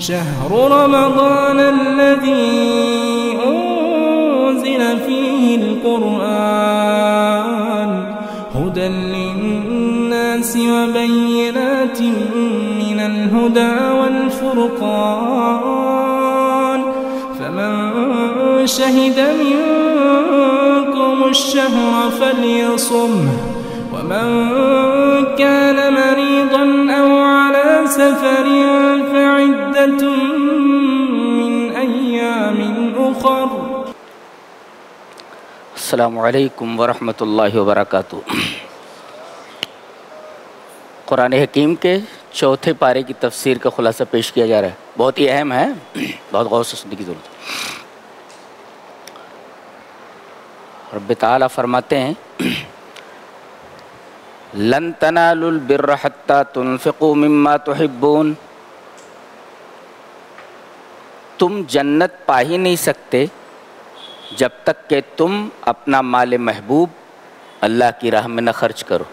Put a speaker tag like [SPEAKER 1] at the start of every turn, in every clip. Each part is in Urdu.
[SPEAKER 1] شهر رمضان الذي أنزل فيه القرآن هدى للناس وبينات من الهدى والفرقان فمن شهد منكم الشهر فليصمه ومن كان مريضا أو على سفر فعدة من أيام أخر.
[SPEAKER 2] السلام علیکم ورحمۃ اللہ وبرکاتہ. قرآن حکیم کے چوتھے پارے کی تفسیر کا خلاصہ پیش کیا جا رہا ہے. بہت ہی اہم ہے, بہت غور سے سننے کی ضرورت ہے. رب تعالیٰ فرماتے ہیں لن تنالوا البر حتى تنفقوا مما تحبون. تم جنت پا ہی نہیں سکتے جب تک کہ تم اپنا مال محبوب اللہ کی راہ میں نہ خرچ کرو.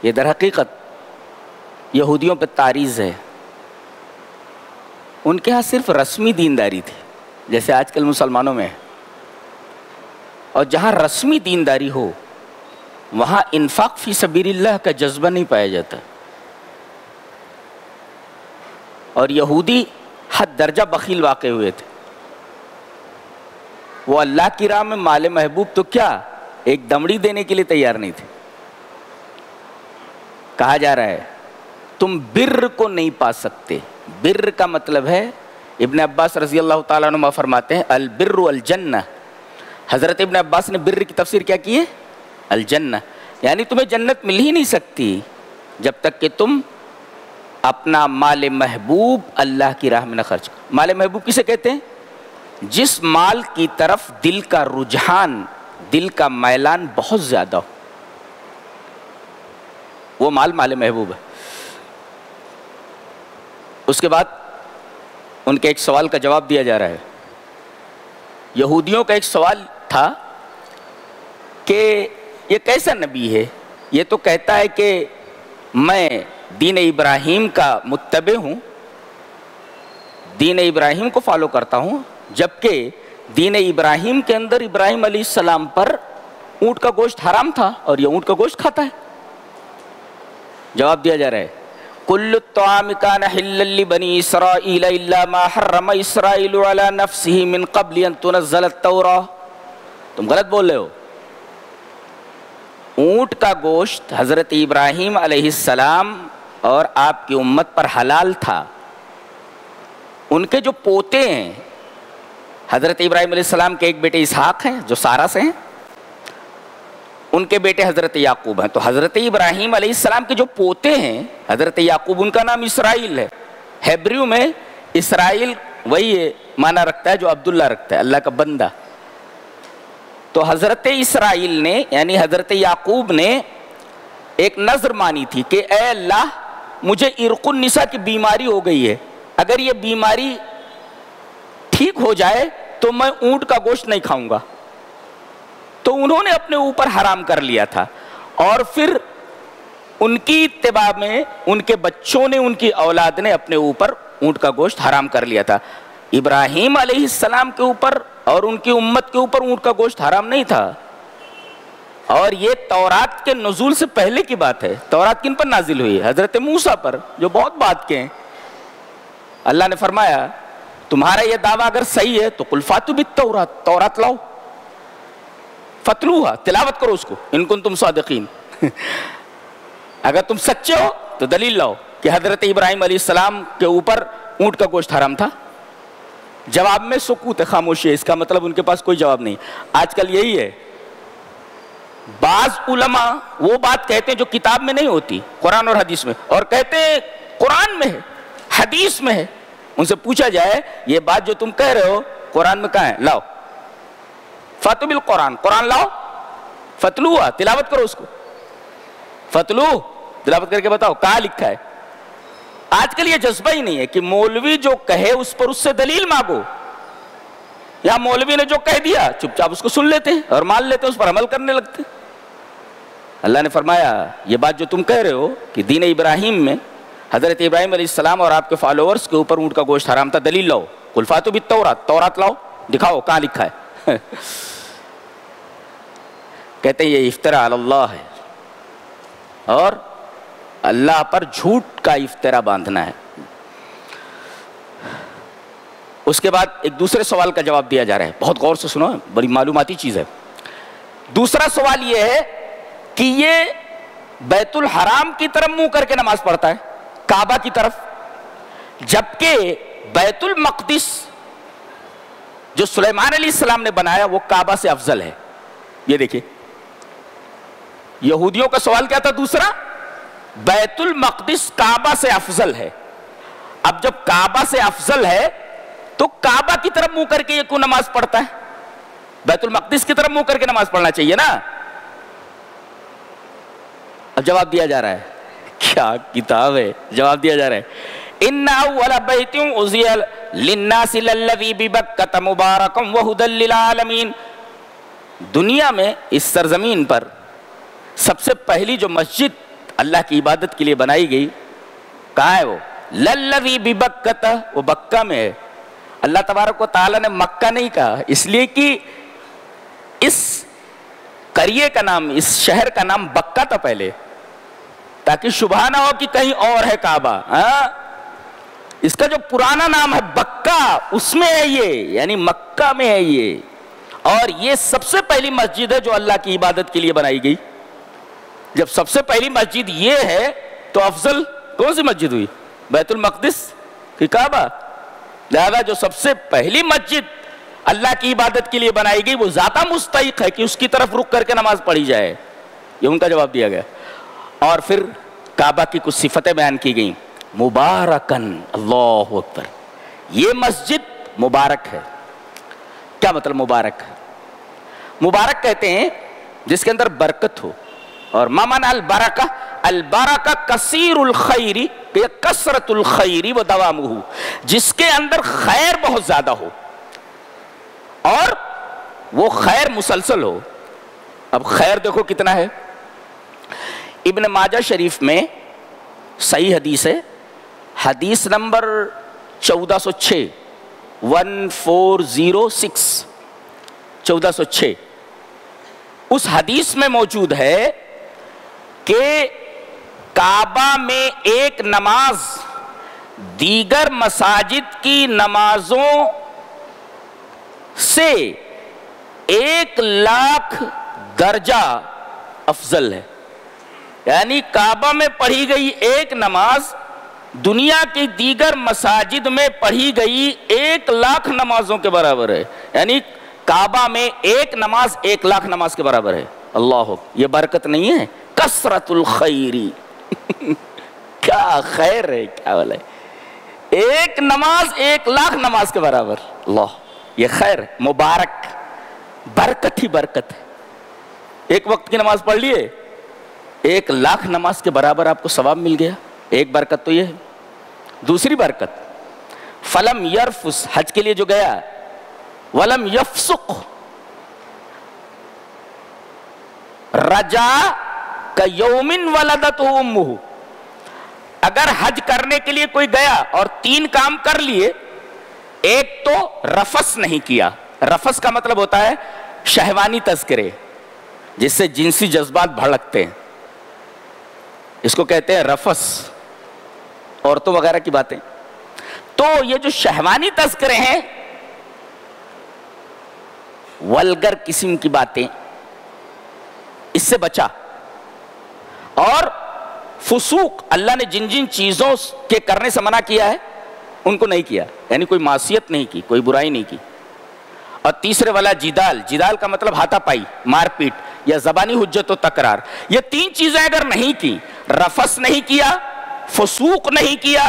[SPEAKER 2] یہ در حقیقت یہودیوں پہ تعریض ہے. ان کے ہاں صرف رسمی دینداری تھی جیسے آج کل مسلمانوں میں ہے, اور جہاں رسمی دینداری ہو وہاں انفاق فی سبیل اللہ کا جذبہ نہیں پایا جاتا. اور یہودی حد درجہ بخیل واقع ہوئے تھے. وہ اللہ کی راہ میں مال محبوب تو کیا ایک دمڑی دینے کے لیے تیار نہیں تھے. کہا جا رہا ہے تم بر کو نہیں پا سکتے. بر کا مطلب ہے, ابن عباس رضی اللہ تعالیٰ عنہ فرماتے ہیں البر الجنہ. حضرت ابن عباس نے بر کی تفسیر کیا کی ہے؟ الجنہ. یعنی تمہیں جنت مل ہی نہیں سکتی جب تک کہ تم اپنا مال محبوب اللہ کی راہ میں نہ خرچ کرو. مال محبوب کسے کہتے ہیں؟ جس مال کی طرف دل کا رجحان, دل کا میلان بہت زیادہ ہو, وہ مال محبوب ہے. اس کے بعد ان کے ایک سوال کا جواب دیا جا رہا ہے. یہودیوں کا ایک سوال تھا کہ یہ کیسا نبی ہے, یہ تو کہتا ہے کہ میں دین ابراہیم کا متبع ہوں, دین ابراہیم کو فالو کرتا ہوں, جبکہ دین ابراہیم کے اندر ابراہیم علیہ السلام پر اونٹ کا گوشت حرام تھا اور یہ اونٹ کا گوشت کھاتا ہے. جواب دیا جا رہا ہے کل الطعام کان حلا لبنی اسرائیل الا ما حرم اسرائیل علی نفسہ من قبل ان تنزل التوراۃ. تم غلط بول رہے ہو. اونٹ کا گوشت حضرت ابراہیم علیہ السلام اور آپ کی امت پر حلال تھا. ان کے جو پوتے ہیں, حضرت ابراہیم علیہ السلام کے ایک بیٹے اسحاق ہیں جو سارہ سے ہیں, ان کے بیٹے حضرت یعقوب ہیں. تو حضرت ابراہیم علیہ السلام کے جو پوتے ہیں حضرت یعقوب, ان کا نام اسرائیل ہے. ہیبریو میں اسرائیل وہی معنی رکھتا ہے جو عبداللہ رکھتا ہے, اللہ کا بندہ. تو حضرت اسرائیل نے یعنی حضرت یعقوب نے ایک نظر مانی تھی کہ اے اللہ مجھے عرق النساء کی بیماری ہو گئی ہے, اگر یہ بیماری ٹھیک ہو جائے تو میں اونٹ کا گوشت نہیں کھاؤں گا. تو انہوں نے اپنے اوپر حرام کر لیا تھا, اور پھر ان کی اتباع میں ان کے بچوں نے, ان کی اولاد نے اپنے اوپر اونٹ کا گوشت حرام کر لیا تھا. ابراہیم علیہ السلام کے اوپر اور ان کی امت کے اوپر اونٹ کا گوشت حرام نہیں تھا. اور یہ تورات کے نزول سے پہلے کی بات ہے. تورات کن پر نازل ہوئی؟ حضرت موسیٰ پر, جو بہت بات کے ہیں. اللہ نے فرمایا تمہارا یہ دعویٰ اگر صحیح ہے تو قل فاتوا بالتوراۃ, تورات لاؤ, فتلوہا, تلاوت کرو اس کو, ان کنتم صادقین. اگر تم سچے ہو تو دلیل لاؤ کہ حضرت ابراہیم علیہ السلام کے اوپر اونٹ کا گوشت حرام تھا. جواب میں سکوت ہے, خاموشی ہے. اس کا مطلب ان کے پاس کوئی جواب نہیں. آج کل یہی ہے, بعض علماء وہ بات کہتے ہیں جو کتاب میں نہیں ہوتی, قرآن اور حدیث میں, اور کہتے ہیں قرآن میں ہے, حدیث میں ہے. ان سے پوچھا جائے یہ بات جو تم کہہ رہے ہو قرآن میں کہاں ہے؟ لاؤ فاتوا بالقرآن, قرآن لاؤ, فتلوہا, تلاوت کرو اس کو, فتلو, تلاوت کر کے بتاؤ کہاں لکھا ہے. آج کل یہ جذبہ ہی نہیں ہے کہ مولوی جو کہے اس پر اس سے دلیل مانگو. یا مولوی نے جو کہہ دیا چپ چاپ اس کو سن لیتے ہیں اور مان لیتے ہیں, اس پر عمل کرنے لگتے ہیں. اللہ نے فرمایا یہ بات جو تم کہہ رہے ہو کہ دین ابراہیم میں حضرت ابراہیم علیہ السلام اور آپ کے فالوورز کے اوپر اونٹ کا گوشت حرام تھا. دلیل لاؤ. قل فاتوا بالتوراۃ، تورات لاؤ، دکھاؤ کہاں لکھا ہے. کہتے ہیں یہ افطرا علی اللہ ہے اور اللہ پر جھوٹ کا افطرا باندھنا ہے. اس کے بعد ایک دوسرے سوال کا جواب دیا جا رہا ہے، بہت غور سے سنو، بڑی معلوماتی چیز ہے. دوسرا سوال یہ ہے کہ یہ بیت الحرام کی طرف منہ کر کے نماز پڑھتا ہے، کعبہ کی طرف، جبکہ بیت المقدس جو سلیمان علیہ السلام نے بنایا وہ کعبہ سے افضل ہے. یہ دیکھیں یہودیوں کا سوال کیا تھا دوسرا، بیت المقدس کعبہ سے افضل ہے. اب جب کعبہ سے افضل ہے تو کعبہ کی طرف منہ کر کے یہ کیوں نماز پڑھتا ہے؟ بیت المقدس کی طرف منہ کر کے نماز پڑھنا چاہیے نا. اب جواب دیا جا رہا ہے، کیا کتاب ہے، جواب دیا جا رہا ہے ان اول بیت عزی للناس للذی ببکۃ مبارکا وہدی للعالمین. دنیا میں اس سرزمین پر سب سے پہلی جو مسجد اللہ کی عبادت کے لیے بنائی گئی کہاں ہے؟ وہ للذی ببکۃ، وہ بکہ میں ہے. اللہ تبارک و تعالیٰ نے مکہ نہیں کہا اس لیے کہ اس قریے کا نام، اس شہر کا نام بکہ تھا پہلے، تاکہ شبہ نہ ہو کہ کہیں اور ہے کعبہ. اس کا جو پرانا نام ہے بکہ، اس میں ہے یہ، یعنی مکہ میں ہے یہ. اور یہ سب سے پہلی مسجد ہے جو اللہ کی عبادت کے لیے بنائی گئی. جب سب سے پہلی مسجد یہ ہے تو افضل کون سی مسجد ہوئی؟ بیت المقدس کی کعبہ. لہذا جو سب سے پہلی مسجد اللہ کی عبادت کے لیے بنائی گئی وہ زیادہ مستحق ہے کہ اس کی طرف رک کر کے نماز پڑھی جائے. یہ ان کا جواب دیا گیا. اور پھر کعبہ کی کچھ صفتیں بیان کی گئیں. مبارکن، اللہ اکبر، یہ مسجد مبارک ہے. کیا مطلب مبارک؟ مبارک کہتے ہیں جس کے اندر برکت ہو. اور ما معنی البرکہ؟ البرکہ کثیر الخیر، کثرت الخیر و دوامہ، جس کے اندر خیر بہت زیادہ ہو اور وہ خیر مسلسل ہو. اب خیر دیکھو کتنا ہے. ابن ماجہ شریف میں صحیح حدیث ہے، حدیث نمبر 1406، 1406، 1406. اس حدیث میں موجود ہے کہ کعبہ میں ایک نماز دیگر مساجد کی نمازوں سے 1,00,000 درجہ افضل ہے. یعنی کعبہ میں پڑھی گئی ایک نماز دنیا کی دیگر مساجد میں پڑھی گئی 1,00,000 نمازوں کے برابر ہے. یعنی کعبہ میں ایک نماز 1,00,000 نماز کے برابر ہے. اللہ، یہ برکت نہیں ہے؟ کثرت الخیری، کیا خیر ہے، کیا بولے، ایک نماز 1,00,000 نماز کے برابر. اللہ، یہ خیر ہے، مبارک، برکت ہی برکت ہے. ایک وقت کی نماز پڑھ لیے 1,00,000 نماز کے برابر آپ کو ثواب مل گیا. ایک برکت تو یہ ہے. دوسری برکت، فلم یرفس، حج کے لیے جو گیا، ولم یفسق، رجا کیوم ولدتہ امہ. اگر حج کرنے کے لیے کوئی گیا اور 3 کام کر لیے، ایک تو رفس نہیں کیا. رفس کا مطلب ہوتا ہے شہوانی تذکرے، جس سے جنسی جذبات بھڑکتے ہیں، اس کو کہتے ہیں رفس، عورتوں وغیرہ کی باتیں. تو یہ جو شہوانی تذکرے ہیں، ولگر قسم کی باتیں، اس سے بچا. اور فسوق، اللہ نے جن جن چیزوں کے کرنے سے منع کیا ہے ان کو نہیں کیا، یعنی کوئی معصیت نہیں کی، کوئی برائی نہیں کی. اور تیسرے والا جدال، جدال کا مطلب ہاتھا پائی، مار پیٹ یا زبانی حجت و تکرار. یہ 3 چیزیں اگر نہیں کی، رفس نہیں کیا، فسوق نہیں کیا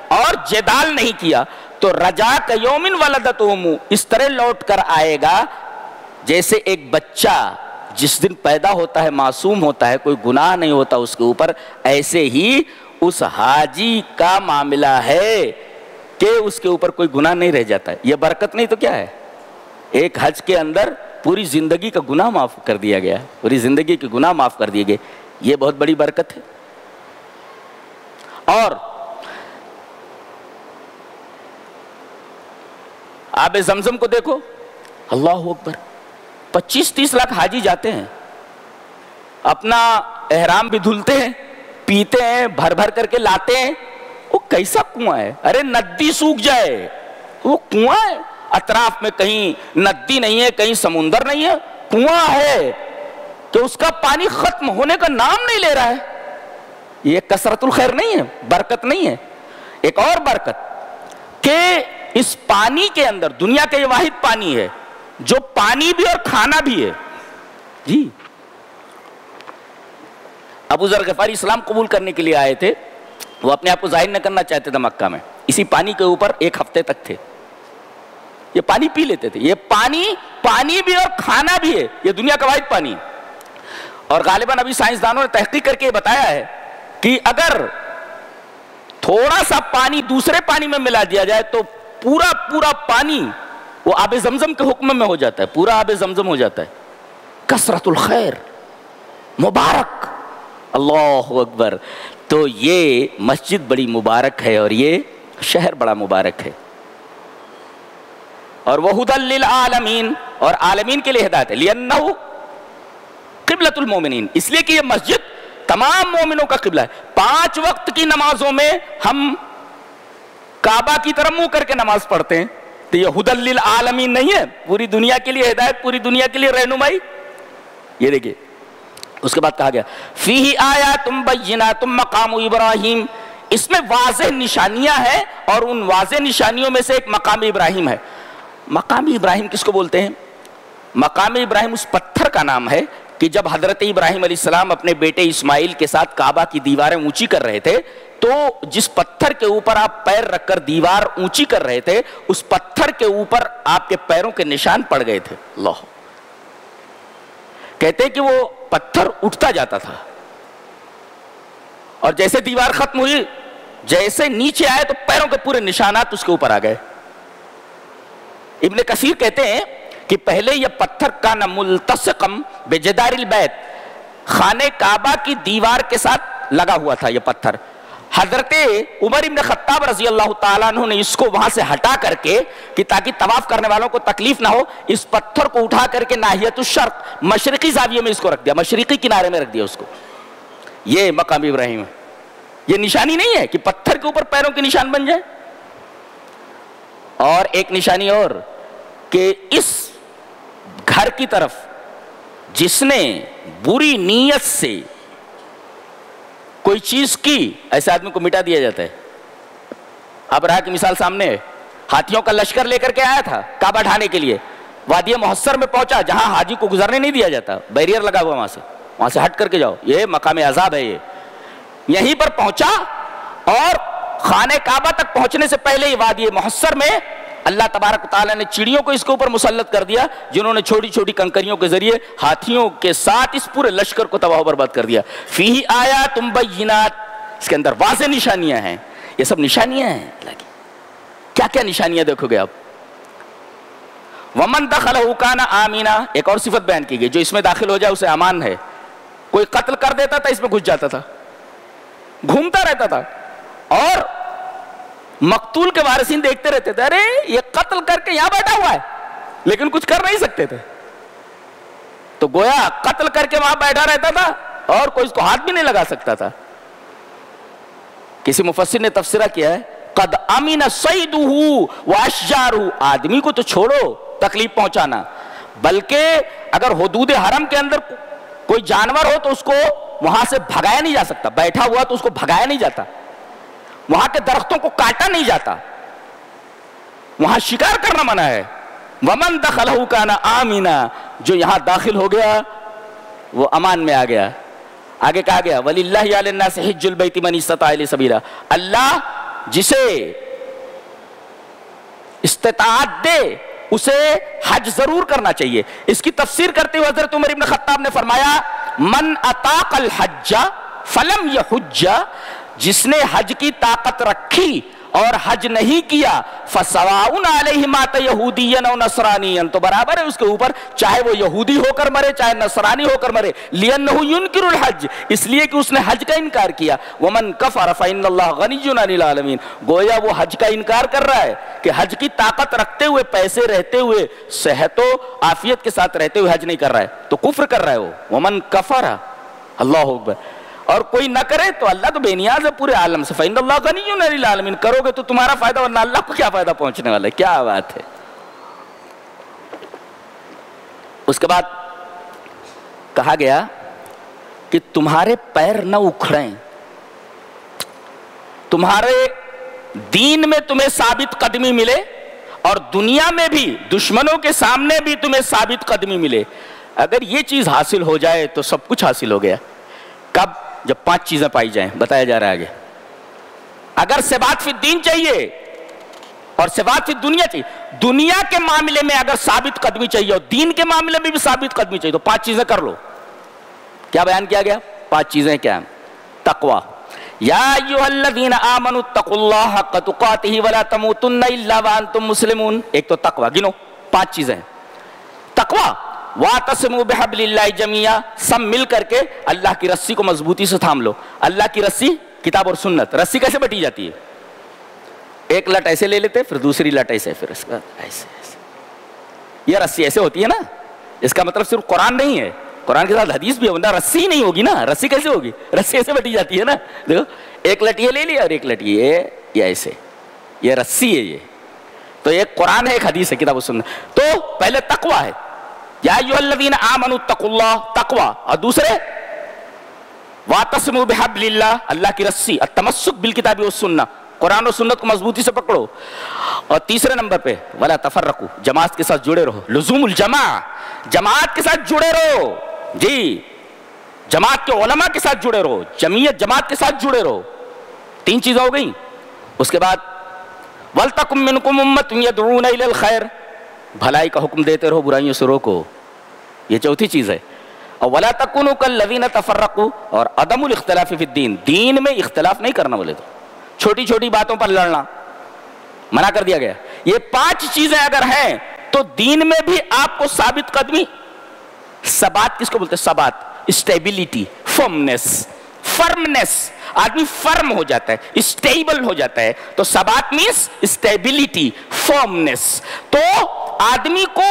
[SPEAKER 2] اور جدال نہیں کیا، تو رجا کیوم ولدتہ امہ، اس طرح لوٹ کر آئے گا جیسے ایک بچہ جس دن پیدا ہوتا ہے معصوم ہوتا ہے، کوئی گناہ نہیں ہوتا اس کے اوپر. ایسے ہی اس حاجی کا معاملہ ہے کہ اس کے اوپر کوئی گناہ نہیں رہ جاتا ہے. یہ برکت نہیں تو کیا ہے؟ ایک حج کے اندر پوری زندگی کا گناہ معاف کر دیا گیا، پوری زندگی کے گناہ معاف کر دیے گئے. یہ بہت بڑی برکت ہے. اور آب زمزم کو دیکھو، اللہ اکبر، 25-30 لاکھ حاجی جاتے ہیں، اپنا احرام بھی دھلتے ہیں، پیتے ہیں، بھر بھر کر کے لاتے ہیں۔ وہ کیسا کنواں ہے؟ ارے ندی سوکھ جائے، وہ کنواں ہے، اطراف میں کہیں ندی نہیں ہے، کہیں سمندر نہیں ہے، کنواں ہے کہ اس کا پانی ختم ہونے کا نام نہیں لے رہا ہے۔ یہ کثرت الخیر نہیں ہے، برکت نہیں ہے۔ ایک اور برکت کہ اس پانی کے اندر، دنیا کا یہ واحد پانی ہے جو پانی بھی اور کھانا بھی ہے۔ جی ابو ذر غفاری اسلام قبول کرنے کے لیے آئے تھے، وہ اپنے آپ کو ظاہر نہ کرنا چاہتے تھے مکہ میں، اسی پانی کے اوپر 1 ہفتے تک تھے، یہ پانی پی لیتے تھے۔ یہ پانی بھی اور کھانا بھی ہے، یہ دنیا کا واحد پانی۔ اور غالباً ابھی سائنسدانوں نے تحقیق کر کے بتایا ہے کہ اگر تھوڑا سا پانی دوسرے پانی میں ملا دیا جائے تو پورا پانی وہ آب زمزم کے حکم میں ہو جاتا ہے، پورا آب زمزم ہو جاتا ہے۔ کثرت الخیر، مبارک، اللہ اکبر۔ تو یہ مسجد بڑی مبارک ہے اور یہ شہر بڑا مبارک ہے۔ اور وَهُدًى لِّلْعَالَمِينَ، اور عالمین کے لیے ہدایت ہے، لِأَنَّهُ قِبْلَةُ الْمُؤْمِنِينَ، اس لیے کہ یہ مسجد تمام مومنوں کا قبلہ ہے۔ 5 وقت کی نمازوں میں ہم کعبہ کی طرف منہ کر کے نماز پڑھتے ہیں، تو یہ ہدی للعالمین نہیں ہے، پوری دنیا کے لیے ہدایت، پوری دنیا کے لیے رہنمائی۔ یہ دیکھیے اس کے بعد کہا گیا فیہ آیات بینات مقام ابراہیم، اس میں واضح نشانیاں ہیں اور ان واضح نشانیوں میں سے ایک مقام ابراہیم ہے۔ مقام ابراہیم کس کو بولتے ہیں؟ مقام ابراہیم اس پتھر کا نام ہے کہ جب حضرت ابراہیم علیہ السلام اپنے بیٹے اسماعیل کے ساتھ کعبہ کی دیواریں اونچی کر رہے تھے، تو جس پتھر کے اوپر آپ پیر رکھ کر دیوار اونچی کر رہے تھے، اس پتھر کے اوپر آپ کے پیروں کے نشان پڑ گئے تھے۔ اللہ، کہتے ہیں کہ وہ پتھر اٹھتا جاتا تھا اور جیسے دیوار ختم ہوئی، جیسے نیچے آئے تو پیروں کے پورے نشانات اس کے اوپر آ گئے۔ ابن کثیر کہتے ہیں کہ پہلے یہ پتھر کان ملتصقم بجدار البیت، خانہ کعبہ کی دیوار کے ساتھ لگا ہوا تھا یہ پتھر۔ حضرت عمر ابن خطاب رضی اللہ تعالیٰ عنہ نے اس کو وہاں سے ہٹا کر کے کہ تاکہ طواف کرنے والوں کو تکلیف نہ ہو، اس پتھر کو اٹھا کر کے ناحیت الشرق، مشرقی زاویے میں اس کو رکھ دیا، مشرقی کنارے میں رکھ دیا اس کو۔ یہ مقام ابراہیم ہے۔ یہ نشانی نہیں ہے کہ پتھر کے اوپر پیروں کے نشان بن جائے۔ اور ایک نشانی اور کہ اس گھر کی طرف جس نے بری نیت سے کوئی چیز کی، ایسے آدمی کو مٹا دیا جاتا ہے۔ ابرہہ کی مثال سامنے ہے، ہاتھیوں کا لشکر لے کر کے آیا تھا کعبہ ڈھانے کے لیے، وادی محصر میں پہنچا جہاں حاجی کو گزرنے نہیں دیا جاتا، بیریئر لگا ہوا وہاں سے ہٹ کر کے جاؤ، یہ مقام عذاب ہے۔ یہ یہیں پر پہنچا اور خانہ کعبہ تک پہنچنے سے پہلے ہی وادی محصر میں اللہ تبارک و تعالیٰ نے چڑیوں کو اس کے اوپر مسلط کر دیا، جنہوں نے چھوٹی چھوٹی کنکریوں کے ذریعے ہاتھیوں کے ساتھ اس پورے لشکر کو تباہ و برباد کر دیا۔ فیہ آیات بینات، اس کے اندر واضح نشانیاں ہیں۔ یہ سب نشانیاں ہیں، کیا کیا نشانیاں دیکھو گے آپ۔ ومن دخلہ کان آمنا، ایک اور صفت بیان کی گئی، جو اس میں داخل ہو جائے اسے امان ہے۔ کوئی قتل کر دیتا تھا اس میں گھس جاتا تھا، گھومتا رہتا تھا، اور مقتول کے وارثین دیکھتے رہتے تھے، ارے یہ قتل کر کے یہاں بیٹھا ہوا ہے، لیکن کچھ کر نہیں سکتے تھے، تو گویا قتل کر کے وہاں بیٹھا رہتا تھا اور کوئی اس کو ہاتھ بھی نہیں لگا سکتا تھا۔ کسی مفسر نے تفسیرہ کیا ہے، قد امن صیدہ واشجارہ، آدمی کو تو چھوڑو تکلیف پہنچانا، بلکہ اگر حدود حرم کے اندر کوئی جانور ہو تو اس کو وہاں سے بھگایا نہیں جا سکتا، بیٹھا ہوا تو اس کو بھگایا نہیں جاتا، وہاں کے درختوں کو کاٹا نہیں جاتا، وہاں شکار کرنا منع ہے۔ ومن دخلہ کان آمنا، جو یہاں داخل ہو گیا وہ امان میں آ گیا۔ آگے کہا گیا وَلِلَّهِ عَلَى النَّاسِ حِجُّ الْبَيْتِ مَنِ اسْتَطَاعَ إِلَيْهِ سَبِيلًا، اللہ جسے استطاعت دے اسے حج ضرور کرنا چاہیے۔ اس کی تفسیر کرتے ہوئے حضرت عمر ابن خطاب نے فرمایا من اطاق الحج فلم یحج، جس نے حج کی طاقت رکھی اور حج نہیں کیا فسواء علیہ مات یہودیا او نصرانیا، تو برابر ہے اس کے اوپر چاہے وہ یہودی ہو کر مرے چاہے نصرانی ہو کر مرے، لأنہ ینکر الحج، اس لیے کہ اس نے حج کا انکار کیا، ومن کفر فإن اللہ غنی عن العالمین، گویا وہ حج کا انکار کر رہا ہے کہ حج کی طاقت رکھتے ہوئے، پیسے رہتے ہوئے، صحت و عافیت کے ساتھ رہتے ہوئے حج نہیں کر رہا ہے، تو کفر کر رہا ہے وہ، ومن کفر، اللہ اکبر، اور کوئی نہ کرے تو اللہ تو بے نیاز ہے پورے عالم سے، فإن اللہ غنی عن العالمین، کرو گے تو تمہارا فائدہ ورنہ اللہ کو کیا فائدہ پہنچنے والا ہے، کیا بات ہے۔ اس کے بعد کہا گیا کہ تمہارے پیر نہ اکھڑیں، تمہارے دین میں تمہیں ثابت قدمی ملے اور دنیا میں بھی دشمنوں کے سامنے بھی تمہیں ثابت قدمی ملے۔ اگر یہ چیز حاصل ہو جائے تو سب کچھ حاصل ہو گیا۔ کب؟ جب 5 چیزیں پائی جائیں، بتایا جا رہا ہے آگے۔ اگر ثبات فی الدین چاہیے اور ثبات فی الدنیا چاہیے، دنیا کے معاملے میں اگر ثابت قدمی چاہیے اور دین کے معاملے میں بھی ثابت قدمی چاہیے تو 5 چیزیں کر لو۔ کیا بیان کیا گیا؟ 5 چیزیں کیا ہیں؟ تقوی، یا ایھا الذین آمنوا اتقوا اللہ حق تقاتہ ولا تموتن الا وانتم مسلمون۔ ایک تو تقوی، گنو 5 چیزیں۔ تقوی، واعتصموا بحبل اللہ جميعا، سب مل کر کے اللہ کی رسی کو مضبوطی سے تھام لو۔ اللہ کی رسی کتاب اور سنت۔ رسی کیسے بٹی جاتی ہے؟ ایک لٹ ایسے لے لیتے، پھر دوسری لٹ ایسے، پھر اس کا ایسے ایسے، یہ رسی ایسے ہوتی ہے نا۔ اس کا مطلب صرف قرآن نہیں ہے، قرآن کے ساتھ حدیث بھی ہے، ورنہ رسی نہیں ہوگی نا۔ رسی کیسے ہوگی؟ رسی ایسے بٹی جاتی ہے نا۔ دیکھو، ایک لٹ یہ لے لی اور ایک لٹ یہ ایسے، یہ رسی ہے یہ۔ تو ایک قرآن ہے، ایک حدیث ہے، کتاب و سنت۔ تو پہلے تقوی ہے، یا ایھا الذین آمنوا اتقوا اللہ، تقوی، اور دوسرے واعتصموا بحبل اللہ، اللہ کی رسی، التمسک بالکتاب والسنہ، قرآن و سنت کو مضبوطی سے پکڑو۔ اور تیسرے نمبر پہ ولا تفرقوا، جماعت کے ساتھ جڑے رہو، لزوم الجماع، جماعت کے ساتھ جڑے رہو، جی جماعت کے علماء کے ساتھ جڑے رہو، جماعت کے ساتھ جڑے رہو۔ 3 چیزیں ہو گئیں۔ اس کے بعد وَلْتَكُن مِّنكُمْ أُمَّةٌ يَدْعُونَ إِلَى الْخَيْرِ، بھلائی کا حکم دیتے رہو، برائیوں سے روکو، یہ 4تھی چیز ہے۔ اور وَلَا تَكُونُوا كَالَّذِينَ تَفَرَّقُوا، اور عدم الاختلاف فی الدین، دین میں اختلاف نہیں کرنا، بولے تو چھوٹی چھوٹی باتوں پر لڑنا منع کر دیا گیا۔ یہ 5 چیزیں اگر ہیں تو دین میں بھی آپ کو ثابت قدمی، ثبات کس کو بولتے ہیں؟ ثبات، اسٹیبلٹی، فرمنس، آدمی فرم ہو جاتا ہے، اسٹیبل ہو جاتا ہے، تو ثبات مینس اسٹیبلٹی، فرمنس۔ تو آدمی کو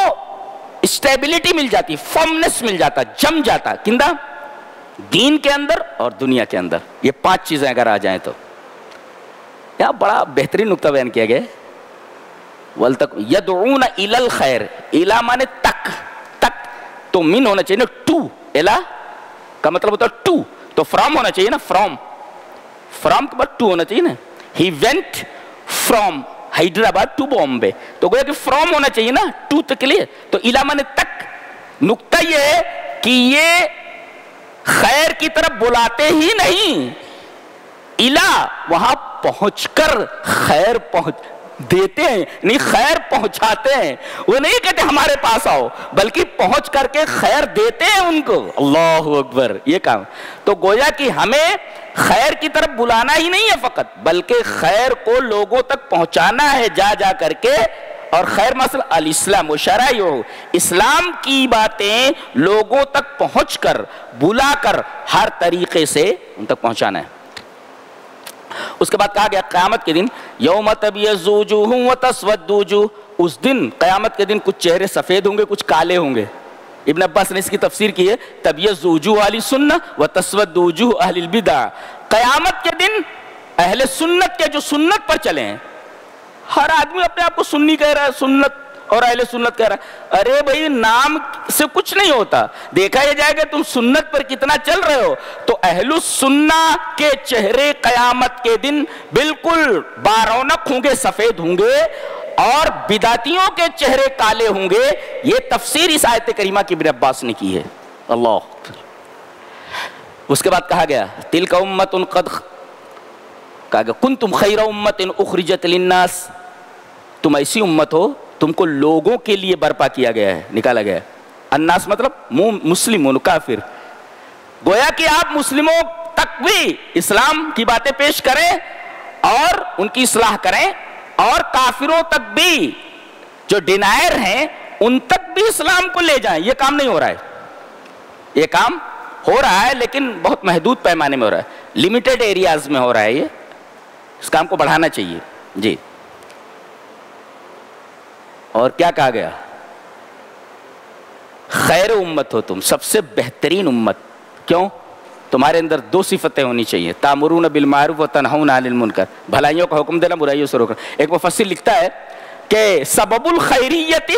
[SPEAKER 2] اسٹیبلٹی مل جاتی، فرمنس مل جاتا، جم جاتا، کندہ دین کے اندر اور دنیا کے اندر۔ یہ 5 چیزیں اگر آ جائیں تو یہاں بڑا بہترین نقطہ بیان کیا گیا ہے۔ یدعون الی الخیر، الی مانے تک، تک تو من ہونا چاہیے نا، ٹو، الی کا مطلب ہوتا ہے ٹو، تو فرام ہونا چاہیے نا، فرام کے بعد ٹو ہونا چاہیے نا۔ He went from Hyderabad to Bombay, تو گویا کہ فرام ہونا چاہیے نا، ٹو تک کے لیے، تو الی مانے تک۔ نقطہ یہ ہے کہ یہ خیر کی طرف بلاتے ہی نہیں، الی وہاں پہنچ کر خیر پہنچ دیتے ہیں، نہیں خیر پہنچاتے ہیں۔ وہ نہیں کہتے ہمارے پاس آؤ، بلکہ پہنچ کر کے خیر دیتے ہیں ان کو۔ اللہ اکبر، یہ کام۔ تو گویا کہ ہمیں خیر کی طرف بلانا ہی نہیں ہے فقط، بلکہ خیر کو لوگوں تک پہنچانا ہے جا جا کر کے۔ اور خیر مثلا الاسلام و شرائع، اسلام کی باتیں لوگوں تک پہنچ کر، بلا کر، ہر طریقے سے ان تک پہنچانا ہے۔ اس کے بعد کہا گیا قیامت کے دن یوم تبیض وجوہ وتسود وجوہ، اس دن قیامت کے دن کچھ چہرے سفید ہوں گے، کچھ کالے ہوں گے۔ ابن عباس نے اس کی تفسیر کی ہے تبیض وجوہ اہل السنہ وتسود وجوہ اہل البدع۔ قیامت کے دن اہل سنت کے جو سنت پر چلے ہیں، ہر آدمی اپنے آپ کو سنی کہہ رہا ہے، سنت اور اہل سنت کہہ رہا ہے، ارے بھائی نام سے کچھ نہیں ہوتا، دیکھا یہ جائے گا تم سنت پر کتنا چل رہے ہو۔ تو اہل السنہ کے چہرے قیامت کے دن بالکل بارونق ہوں گے، سفید ہوں گے، اور بدعتیوں کے چہرے کالے ہوں گے۔ یہ تفسیر اس آیت کریمہ کی ابن عباس نے کی ہے۔ اللہ۔ اس کے بعد کہا گیا تلک امۃ قد، کہا گیا کنتم خیر امۃ اخرجت للناس، تم ایسی امت ہو، تم کو لوگوں کے لیے برپا کیا گیا ہے، نکالا گیا ہے۔ الناس مطلب مسلمون، کافر۔ گویا کہ آپ مسلموں تک بھی اسلام کی باتیں پیش کریں اور ان کی اصلاح کریں، اور کافروں تک بھی جو ڈینائر ہیں ان تک بھی اسلام کو لے جائیں. یہ کام نہیں ہو رہا ہے. یہ کام ہو رہا ہے لیکن بہت محدود پیمانے میں ہو رہا ہے، لمیٹڈ ایریاز میں ہو رہا ہے. یہ اس کام کو بڑھانا چاہیے. جی اور کیا کہا گیا؟ خیر امت ہو تم، سب سے بہترین امت. کیوں؟ تمہارے اندر دو صفتیں ہونی چاہیے، تامرون بالمعروف و تنہون عن المنکر، بھلائیوں کا حکم دینا، برائیوں سے روکنا. ایک مفسر لکھتا ہے کہ سبب الخیریت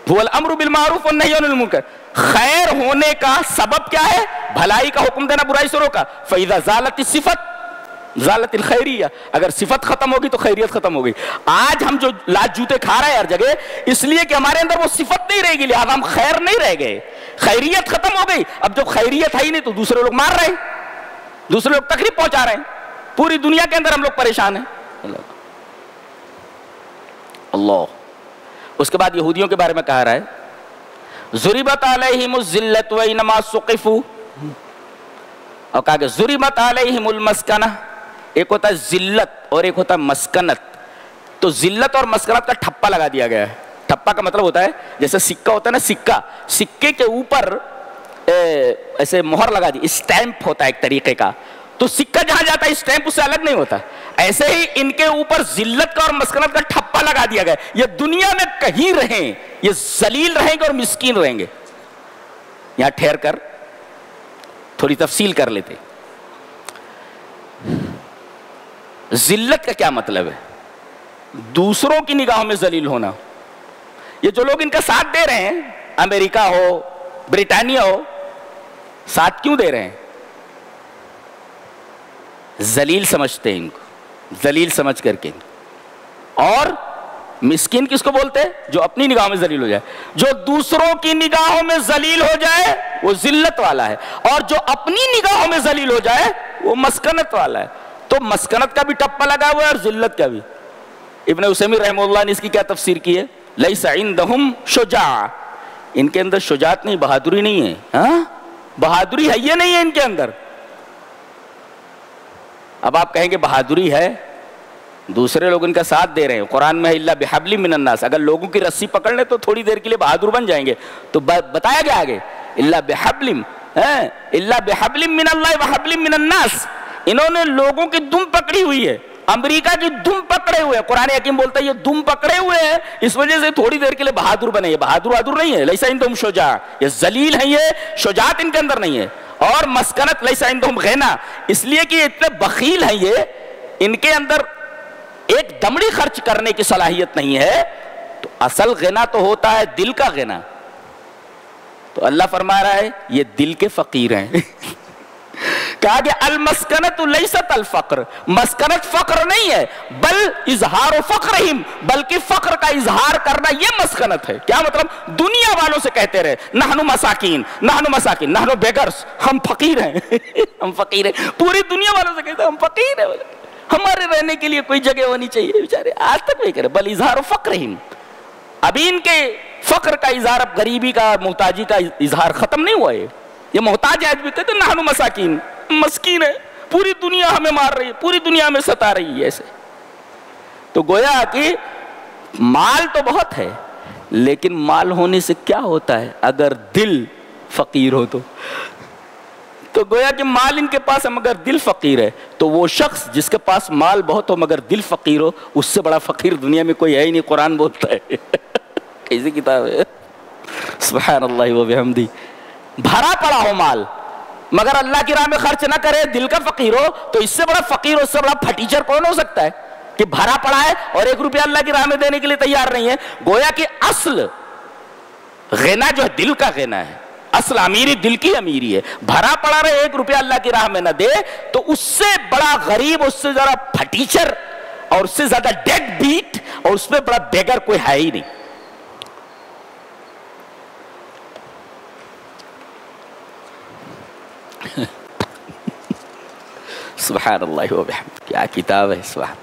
[SPEAKER 2] هو الامر بالمعروف والنہی عن المنکر، خیر ہونے کا سبب کیا ہے؟ بھلائی کا حکم دینا، برائی سے روکا. فاذا زالت الصفت زالت الخیریہ، اگر صفت ختم ہوگی تو خیریت ختم ہوگی. آج ہم جو لاج جوتے کھا رہے ہیں ہر جگہ، اس لیے کہ ہمارے اندر وہ صفت نہیں رہے گی، لہذا ہم خیر نہیں رہ گئے، خیریت ختم ہو گئی. اب جب خیریت ہے ہی نہیں تو دوسرے لوگ مار رہے ہیں، دوسرے لوگ تکلیف پہنچا رہے ہیں. پوری دنیا کے اندر ہم لوگ پریشان ہیں. اللہ. اس کے بعد یہودیوں کے بارے میں کہا رہا ہے ضربت علیہم الذلۃ وانما ثقفوا، اور کہا کہ ضربت علیہم المسکنہ. ایک ہوتا ہے ذلت اور ایک ہوتا ہے مسکنت. تو ذلت اور مسکنت کا ٹھپا لگا دیا گیا ہے. ٹھپا کا مطلب ہوتا ہے جیسے سکہ ہوتا ہے نا، سکہ، سکے کے اوپر ایسے مہر لگا دی، اسٹیمپ ہوتا ہے ایک طریقے کا. تو سکہ جہاں جاتا ہے اسٹیمپ اس سے الگ نہیں ہوتا. ایسے ہی ان کے اوپر ذلت کا اور مسکنت کا ٹھپا لگا دیا گیا. یہ دنیا میں کہیں رہیں یہ ذلیل رہیں گے اور مسکین رہیں گے. یہاں ٹھہر کر تھوڑی تفصیل کر لیتے. ذلت کا کیا مطلب ہے؟ دوسروں کی نگاہوں میں ذلیل ہونا. یہ جو لوگ ان کا ساتھ دے رہے ہیں، امریکہ ہو، برطانیہ ہو، ساتھ کیوں دے رہے ہیں؟ ذلیل سمجھتے ہیں ان کو، ذلیل سمجھ کر کے. اور مسکین کس کو بولتے ہیں؟ جو اپنی نگاہوں میں ذلیل ہو جائے. جو دوسروں کی نگاہوں میں ذلیل ہو جائے وہ ذلت والا ہے، اور جو اپنی نگاہوں میں ذلیل ہو جائے وہ مسکنت والا ہے. تو مسکنت کا بھی ٹپا لگا ہوا ہے اور ذلت کا بھی. ابن عثیمین رحمہ اللہ نے اس کی کیا تفسیر کی ہے؟ لیس عندہم شجاع، ان کے اندر شجاعت نہیں، بہادری نہیں ہے. ہاں بہادری ہے یہ نہیں ہے ان کے اندر. اب آپ کہیں گے بہادری ہے، دوسرے لوگ ان کا ساتھ دے رہے ہیں. قرآن میں الا بحبل من الناس، اگر لوگوں کی رسی پکڑ لیں تو تھوڑی دیر کے لیے بہادر بن جائیں گے. تو بتایا گیا آگے الا بحبل من اللہ وحبل من الناس. انہوں نے لوگوں کی دم پکڑی ہوئی ہے، امریکہ کی دم پکڑے ہوئے ہیں. قرآن حکیم بولتا ہے یہ دم پکڑے ہوئے ہیں، اس وجہ سے تھوڑی دیر کے لیے بہادر بنے. یہ بہادر نہیں ہے. لیس عندہم شجاع، یہ ذلیل ہیں، یہ شجاعت ان کے اندر نہیں ہے. اور مسکنت لیس عندہم غنا، اس لیے کہ یہ اتنے بخیل ہیں، یہ ان کے اندر ایک دمڑی خرچ کرنے کی صلاحیت نہیں ہے. تو اصل غنا تو ہوتا ہے دل کا غنا. تو اللہ فرما رہا ہے یہ دل کے فقیر ہیں. کہا کہ المسکنت لیست الفقر، مسکنت فقر نہیں ہے، بل اظہار فقرہم، بلکہ فقر کا اظہار کرنا یہ مسکنت ہے. کیا مطلب؟ دنیا والوں سے کہتے رہے نحن مساکین، نحن مساکین، نحن بیگرز، ہم فقیر ہیں. ہم فقیر ہیں. پوری دنیا والوں سے کہتے ہیں ہم فقیر ہیں، ہمارے رہنے کے لیے کوئی جگہ ہونی چاہیے. بیچارے آج تک نہیں کرے. بل اظہار فقرہم، ابھی ان کے فقر کا اظہار، اب غریبی کا، محتاجی کا اظہار ختم نہیں ہوا ہے. یہ محتاج آج بھی کہتے ہیں نحن مساکین، مسکین ہے، پوری دنیا ہمیں مار رہی ہے، پوری دنیا ہمیں ستا رہی ہے. ایسے تو گویا کہ مال تو بہت ہے، لیکن مال ہونے سے کیا ہوتا ہے اگر دل فقیر ہو تو گویا کہ مال ان کے پاس ہے مگر دل فقیر ہے. تو وہ شخص جس کے پاس مال بہت ہو مگر دل فقیر ہو، اس سے بڑا فقیر دنیا میں کوئی ہے ہی نہیں. قرآن بولتا ہے. کیسی کتاب ہے، سبحان اللہ و بحمدہ. بھرا پڑا ہو مال مگر اللہ کی راہ میں خرچ نہ کرے، دل کا فقیر ہو، تو اس سے بڑا فقیر، اس سے بڑا پھٹیچر کون ہو سکتا ہے کہ بھرا پڑا ہے اور 1 روپیہ اللہ کی راہ میں دینے کے لیے تیار نہیں ہے. گویا کہ اصل غنا جو ہے دل کا غنا ہے، اصل امیری دل کی امیری ہے. بھرا پڑا رہے 1 روپیہ اللہ کی راہ میں نہ دے تو اس سے بڑا غریب، اس سے ذرا پھٹیچر اور اس سے زیادہ ڈیڈ بیٹ اور اس میں بڑا بیگر کوئی ہے ہی نہیں. سبحان اللہ و بحمدہ. کیا کتاب ہے، سبحان.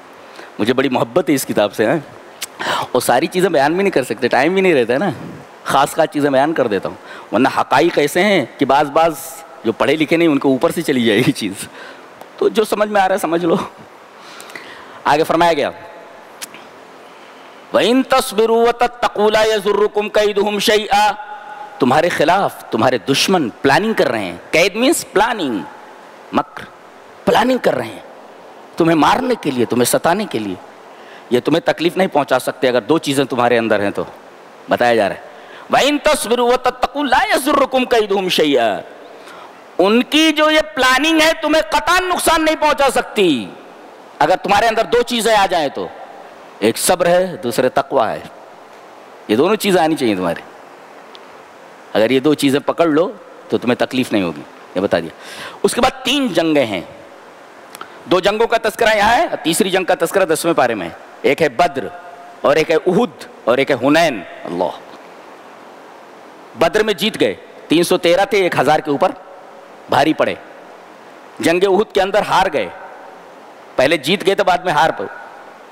[SPEAKER 2] مجھے بڑی محبت ہے اس کتاب سے. اور ساری چیزیں بیان بھی نہیں کر سکتے، ٹائم بھی نہیں رہتا ہے نا. خاص چیزیں بیان کر دیتا ہوں، ورنہ حقائق ایسے ہیں کہ بعض جو پڑھے لکھے نہیں ان کے اوپر سے چلی جائے گی چیز. تو جو سمجھ میں آ رہا ہے سمجھ لو. آگے فرمایا گیا وَإِن تَصْبِرُوا وَتَتَّقُوا لَا يَضُرُّكُمْ كَيْدُهُمْ شَيْئًا، تمہارے خلاف تمہارے دشمن پلاننگ کر رہے ہیں. قید مینس پلاننگ، مکر، پلاننگ کر رہے ہیں تمہیں مارنے کے لیے، تمہیں ستانے کے لیے. یہ تمہیں تکلیف نہیں پہنچا سکتے اگر دو چیزیں تمہارے اندر ہیں. تو بتایا جا رہا ہے وَإِن تَصْبِرُوا وَتَتَّقُوا لَا يَضُرُّكُمْ كَيْدُهُمْ شَيْئًا، ان کی جو یہ پلاننگ ہے تمہیں قطعاً نقصان نہیں پہنچا سکتی اگر تمہارے اندر دو چیزیں آ جائیں. تو ایک صبر ہے، دوسرے تقویٰ ہے. یہ دونوں چیزیں آنی چاہیے تمہارے. اگر یہ دو چیزیں پکڑ لو تو تمہیں تکلیف نہیں ہوگی. یہ بتا دیا. اس کے بعد 3 جنگیں ہیں. 2 جنگوں کا تذکرہ یہاں ہے، تیسری جنگ کا تذکرہ 10ویں پارے میں ہے. ایک ہے بدر اور ایک ہے احد اور ایک ہے حنین. اللہ، بدر میں جیت گئے، 313 تھے، 1000 کے اوپر بھاری پڑے. جنگ احد کے اندر ہار گئے، پہلے جیت گئے تو بعد میں ہار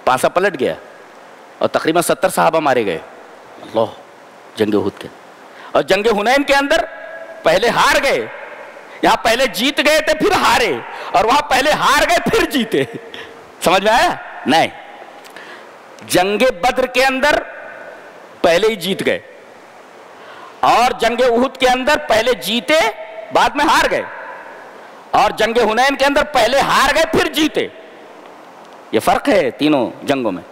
[SPEAKER 2] پانسا پلٹ گیا اور تقریباً 70 صحابہ مارے گئے. اللہ، جنگ احد کے. اور جنگ حنین کے اندر پہلے ہار گئے، یہاں پہلے جیت گئے تھے پھر ہارے، اور وہاں پہلے ہار گئے پھر جیتے. سمجھ میں آیا؟ نہیں، جنگ بدر کے اندر پہلے ہی جیت گئے اور جنگ احد کے اندر پہلے جیتے بعد میں ہار گئے، اور جنگ حنین کے اندر پہلے ہار گئے پھر جیتے. یہ فرق ہے تینوں جنگوں میں.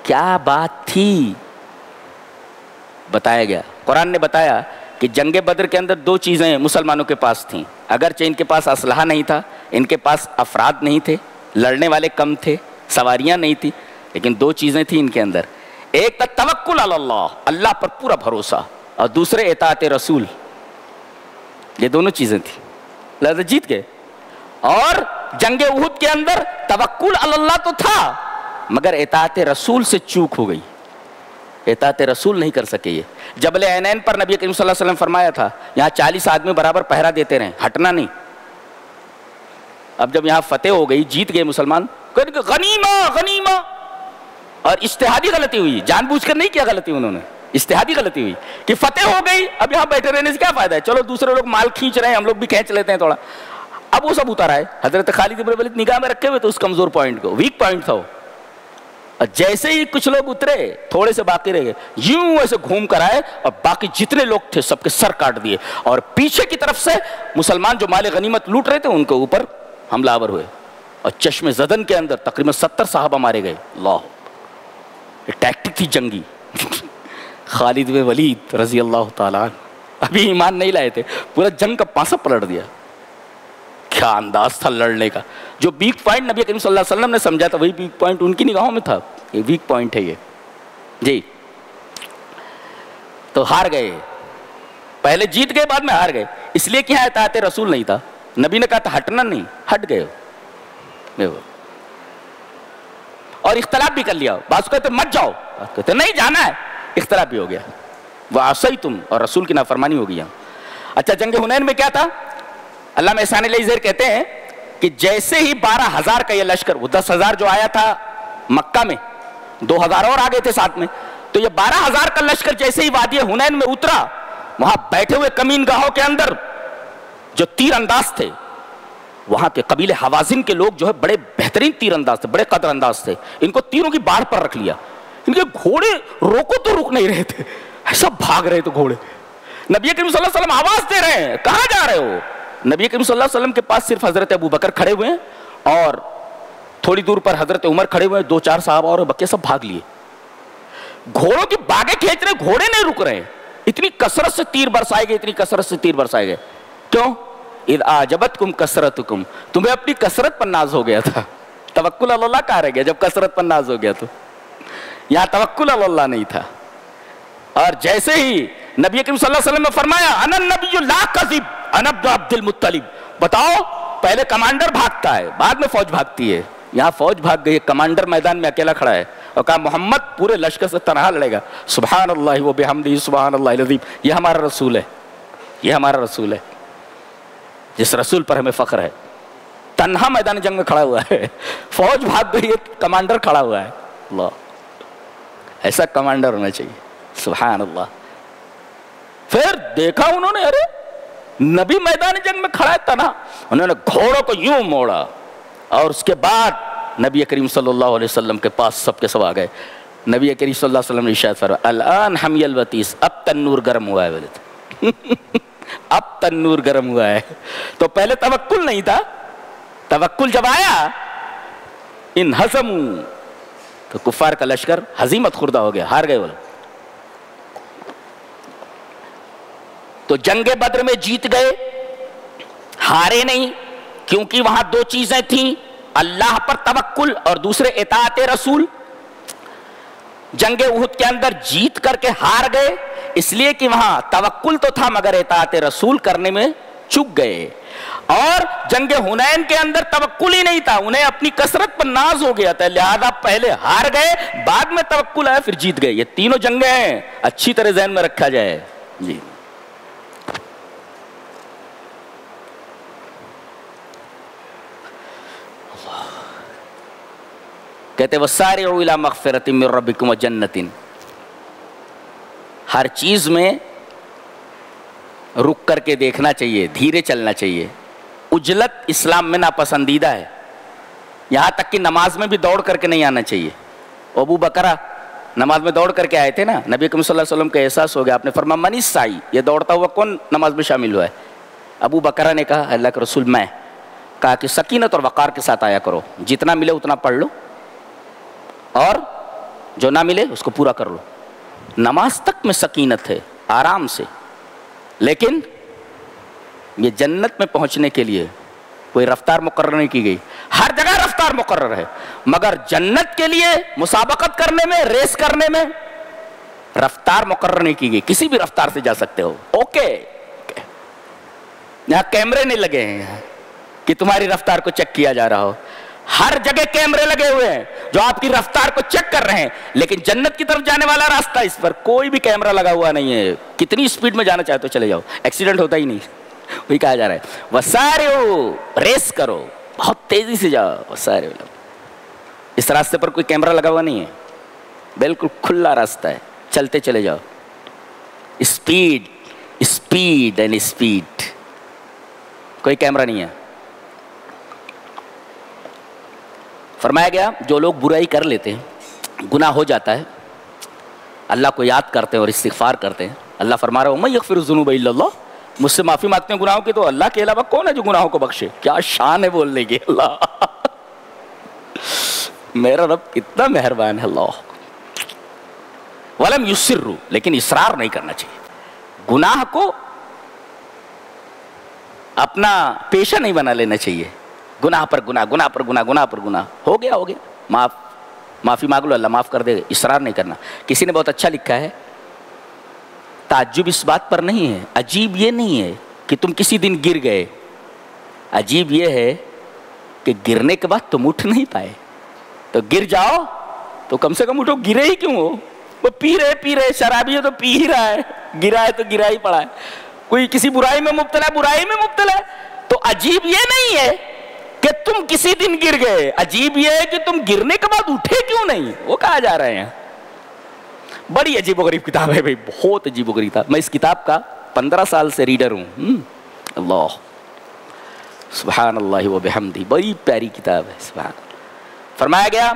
[SPEAKER 2] کیا بات تھی؟ بتایا گیا. قرآن نے بتایا کہ جنگ بدر کے اندر 2 چیزیں مسلمانوں کے پاس تھیں. اگرچہ ان کے پاس اسلحہ نہیں تھا، ان کے پاس افراد نہیں تھے، لڑنے والے کم تھے، سواریاں نہیں تھی، لیکن 2 چیزیں تھیں ان کے اندر. ایک تھا توکل علی اللہ، اللہ پر پورا بھروسہ، اور دوسرے اطاعت رسول. یہ دونوں چیزیں تھیں، لہذا جیت گئے. اور جنگ احد کے اندر توکل علی اللہ تو تھا مگر اطاعت رسول سے چوک ہو گئی. اطاعت رسول نہیں کر سکے. یہ جبل عینین پر نبی کریم صلی اللہ علیہ وسلم فرمایا تھا یہاں 40 آدمی برابر پہرا دیتے رہیں، ہٹنا نہیں. اب جب یہاں فتح ہو گئی، جیت گئے مسلمان، غنیمہ غنیمہ، اور اجتہادی غلطی ہوئی، جان بوجھ کر نہیں کیا غلطی انہوں نے، اجتہادی غلطی ہوئی کہ فتح ہو گئی، اب یہاں بیٹھے رہنے سے کیا فائدہ ہے، چلو دوسرے لوگ مال کھینچ رہے ہیں ہم لوگ بھی کھینچ لیتے ہیں تھوڑا. اب وہ سب اتارا ہے. حضرت خالد بن ولید نگاہ میں رکھے ہوئے تو اس کمزور پوائنٹ کو، ویک پوائنٹ تھا وہ. اور جیسے ہی کچھ لوگ اترے، تھوڑے سے باقی رہ گئے، یوں ایسے گھوم کر آئے اور باقی جتنے لوگ تھے سب کے سر کاٹ دیے، اور پیچھے کی طرف سے مسلمان جو مال غنیمت لوٹ رہے تھے ان کے اوپر حملہ آور ہوئے، اور چشم زدن کے اندر تقریباً 70 صحابہ مارے گئے. اللہ، یہ ٹیکٹک تھی جنگی. خالد بن ولید رضی اللہ تعالیٰ ابھی ایمان نہیں لائے تھے، پورا جنگ کا پانسا پلٹ دیا. کیا انداز تھا لڑنے کا. جو ویک پوائنٹ نبی کریم صلی اللہ علیہ وسلم نے سمجھا تھا وہی ویک پوائنٹ ان کی نگاہوں میں تھا. یہ ویک پوائنٹ ہے یہ جی. تو ہار گئے، پہلے جیت گئے بعد میں ہار گئے، اس لیے کہ یہاں اطاعت رسول نہیں تھا. نبی نے کہا تھا ہٹنا نہیں، ہٹ گئے. اور اختلاف بھی کر لیا، بعض کہتے مت جاؤ، کہتے نہیں جانا ہے، اختلاف بھی ہو گیا. وَعَصَيْتُمْ، اور رسول کی نافرمانی ہو گئی یہاں. اچھا، جنگ حنین میں کیا تھا؟ علامہ احسان علیہ زیر کہتے ہیں کہ جیسے ہی 12,000 کا یہ لشکر، وہ 10,000 جو آیا تھا مکہ میں، 2,000 اور آگے تھے ساتھ میں، تو یہ 12,000 کا لشکر جیسے ہی وادی حنین میں اترا، وہاں بیٹھے ہوئے کمین گاہوں کے اندر جو تیر انداز تھے، وہاں کے قبیلے حوازن کے لوگ جو ہے بڑے بہترین تیر انداز تھے، بڑے قدر انداز تھے. ان کو تیروں کی باڑ پر رکھ لیا. ان کے گھوڑے روکو تو رک نہیں رہے تھے، سب بھاگ رہے تھے گھوڑے. نبی کریم صلی اللہ علیہ وسلم آواز دے رہے ہیں کہاں جا رہے ہو. نبی کریم صلی اللہ علیہ وسلم کے پاس صرف حضرت ابو بکر کھڑے ہوئے ہیں اور تھوڑی دور پر حضرت عمر کھڑے ہوئے ہیں، 2-4 صحابہ اور بقیہ سب بھاگ لیے. گھوڑوں کی باگیں کھینچ رہے، گھوڑے نہیں رک رہے. اتنی کثرت سے تیر برسائے گئے، اتنی کثرت سے تیر برسائے گئے. کیوں؟ اذ اعجبتکم کثرتکم، تمہیں اپنی کثرت پر ناز ہو گیا تھا. توکل علی اللہ کہاں رہ گیا جب کثرت پر ناز ہو گیا؟ تو یہاں توکل علی اللہ نہیں تھا. اور جیسے ہی نبی کریم صلی اللہ علیہ وسلم نے فرمایا انا النبی لا کذب انا ابن عبد المطلب، بتاؤ پہلے کمانڈر بھاگتا ہے بعد میں فوج بھاگتی ہے. یہاں فوج بھاگ گئی، کمانڈر میدان میں اکیلا کھڑا ہے اور کہا محمد پورے لشکر سے تنہا لڑے گا. سبحان اللہ و بحمدہ سبحان اللہ العظیم. یہ ہمارا رسول ہے، یہ ہمارا رسول ہے، جس رسول پر ہمیں فخر ہے. تنہا میدان جنگ میں کھڑا ہوا ہے، فوج بھاگ گئی ہے، کمانڈر کھڑا ہوا ہے. اللہ، ایسا کمانڈر ہونا چاہیے. سبحان اللہ. پھر دیکھا انہوں نے، ارے نبی میدان جنگ میں کھڑا ہے تنہا. انہوں نے گھوڑوں کو یوں موڑا اور اس کے بعد نبی کریم صلی اللہ علیہ وسلم کے پاس سب کے سب آ گئے. نبی کریم صلی اللہ علیہ وسلم نے ارشاد فرمایا الان حمی الوتیس، اب تنور گرم ہوا ہے. اب تنور گرم ہوا ہے. تو پہلے توکل نہیں تھا، توکل جب آیا ان ہزموا، تو کفار کا لشکر ہزیمت خوردہ ہو گیا، ہار گئے وہ. تو جنگ بدر میں جیت گئے، ہارے نہیں، کیونکہ وہاں دو چیزیں تھیں، اللہ پر توکل اور دوسرے اطاعت رسول. جنگ احد کے اندر جیت کر کے ہار گئے اس لیے کہ وہاں توکل تو تھا مگر اطاعت رسول کرنے میں چک گئے. اور جنگ حنین کے اندر توکل ہی نہیں تھا، انہیں اپنی کثرت پر ناز ہو گیا تھا، لہذا پہلے ہار گئے، بعد میں توکل آیا، پھر جیت گئے. یہ تینوں جنگیں ہیں، اچھی طرح ذہن میں رکھا جائے. جی کہتے وَسَارِعُوا إِلَىٰ مَغْفِرَةٍ مِّن رَّبِّكُمْ وَجَنَّةٍ. ہر چیز میں رک کر کے دیکھنا چاہیے، دھیرے چلنا چاہیے. عجلت اسلام میں ناپسندیدہ ہے، یہاں تک کہ نماز میں بھی دوڑ کر کے نہیں آنا چاہیے. ابو بکرہ نماز میں دوڑ کر کے آئے تھے نا، نبی کریم صلی اللہ علیہ وسلم کا احساس ہو گیا، آپ نے فرمایا من السائی، یہ دوڑتا ہوا کون نماز میں شامل ہوا ہے؟ ابو بکرہ نے کہا اللہ کے رسول میں. کہا کہ سکینت اور وقار کے ساتھ آیا کرو، جتنا ملے اتنا پڑھ لو اور جو نہ ملے اس کو پورا کر لو. نماز تک میں سکینت ہے، آرام سے. لیکن یہ جنت میں پہنچنے کے لیے کوئی رفتار مقرر نہیں کی گئی. ہر جگہ رفتار مقرر ہے، مگر جنت کے لیے مسابقت کرنے میں، ریس کرنے میں رفتار مقرر نہیں کی گئی. کسی بھی رفتار سے جا سکتے ہو. اوکے، یہاں کیمرے نہیں لگے ہیں کہ تمہاری رفتار کو چیک کیا جا رہا ہو. ہر جگہ کیمرے لگے ہوئے ہیں جو آپ کی رفتار کو چیک کر رہے ہیں. لیکن جنت کی طرف جانے والا راستہ، اس پر کوئی بھی کیمرہ لگا ہوا نہیں ہے. کتنی سپیڈ میں جانا چاہے تو چلے جاؤ، ایکسیڈنٹ ہوتا ہی نہیں. وہی کہا جا رہا ہے وَسَارِعُوا، ریس کرو، بہت تیزی سے جاؤ. وَسَارِعُوا، اس راستے پر کوئی کیمرہ لگا ہوا نہیں ہے، بالکل کھلا راستہ ہے، چلتے چلے جاؤ. اسپیڈ اسپیڈ اینڈ اسپیڈ، کوئی کیمرہ نہیں ہے. فرمایا گیا جو لوگ برائی کر لیتے ہیں، گناہ ہو جاتا ہے، اللہ کو یاد کرتے ہیں اور استغفار کرتے ہیں. اللہ فرما رہا ہے وَمَن يَغْفِرُ الذُّنُوبَ إِلَّا اللَّهُ، مجھ سے معافی مانگتے ہیں گناہوں کی تو اللہ کے علاوہ کون ہے جو گناہوں کو بخشے. کیا شان ہے بولنے کی. اللہ میرا رب کتنا مہربان ہے. اللہ وَلَمْ يُصِرُّوا، لیکن اصرار نہیں کرنا چاہیے. گناہ کو اپنا پیشہ نہیں بنا لینا چاہیے. گناہ پر گناہ، گناہ پر گناہ، گناہ پر گناہ. ہو گیا ہو گیا، معافی مانگ لو، اللہ معاف کر دے گا. اصرار نہیں کرنا. کسی نے بہت اچھا لکھا ہے، تعجب اس بات پر نہیں ہے، عجیب یہ نہیں ہے کہ تم کسی دن گر گئے، عجیب یہ ہے کہ گرنے کے بعد تم اٹھ نہیں پائے. تو گر جاؤ تو کم سے کم اٹھو. گرے ہی کیوں ہو؟ وہ پی رہے شرابی ہے تو پی ہی رہا ہے، گرا ہے تو گرا ہی پڑا ہے. کوئی کسی برائی میں مبتلا ہے، برائی میں مبتلا ہے. تو عجیب یہ نہیں ہے کہ تم کسی دن گر گئے، عجیب یہ ہے کہ تم گرنے کے بعد اٹھے کیوں نہیں. وہ کہا جا رہے ہیں. بڑی عجیب و غریب کتاب ہے بھائی، بہت عجیب و غریب کتاب. میں اس کتاب کا 15 سال سے ریڈر ہوں. اللہ سبحان اللہ و بحمدہ، بڑی پیاری کتاب ہے. سبحان. فرمایا گیا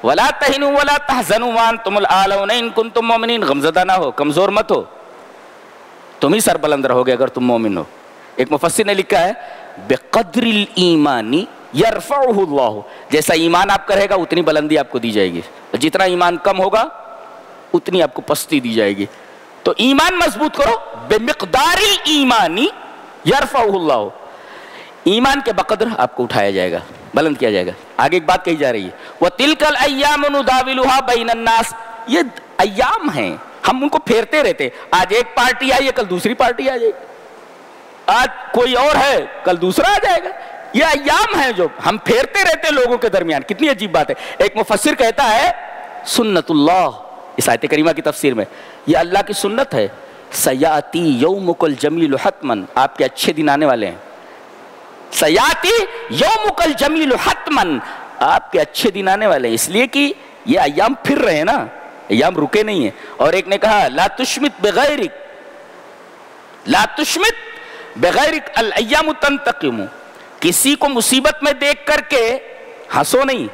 [SPEAKER 2] وَلَا تَهِنُوا وَلَا تَحْزَنُوا وَأَنْتُمُ الْأَعْلَوْنَ إِن كُنتُم مُؤْمِنِينَ. غمزدہ نہ ہو، کمزور مت ہو، تم ہی سر بلند رہو گے اگر تم مومن ہو. ایک مفسر نے لکھا ہے بِقَدْرِ الْإِيمَانِ يَرْفَعُهُ اللَّهُ، جیسا ایمان آپ کرے گا اتنی بلندی آپ کو دی جائے گی، جتنا ایمان کم ہوگا اتنی آپ کو پستی دی جائے گی. تو ایمان مضبوط کرو. بِمِقْدَارِ الْإِيمَانِ يَرْفَعُهُ اللَّهُ، ایمان کے بقدر آپ کو اٹھایا جائے گا، بلند کیا جائے گا. آگے ایک بات کہی جا رہی ہے وَتِلْكَ الْأَيَّامُ نُدَاوِلُهَا بَيْنَ النَّاسِ، یہ ایام ہیں، ہم ان کو پھیرتے رہتے. آج ایک پارٹی آئی ہے، کل دوسری پارٹی آ جائے گی، آج کوئی اور ہے کل دوسرا آ جائے گا. یہ ایام ہیں جو ہم پھیرتے رہتے لوگوں کے درمیان. کتنی عجیب بات ہے. ایک مفسر کہتا ہے سنت اللہ، اس آیت کریمہ کی تفسیر میں، یہ اللہ کی سنت ہے. سیاتی یومک الجمیل حتمن، آپ کے اچھے دن آنے والے ہیں. سیاتی یومک الجمیل حتمن، آپ کے اچھے دن آنے والے ہیں. اس لیے کہ یہ ایام پھر رہے ہیں نا، ایام رکے نہیں ہیں. اور ایک نے کہا لا تشمت بغیرک، لا تشمت بغیرک الایام تنتقم، کسی کو مصیبت میں دیکھ کر کے ہنسو نہیں،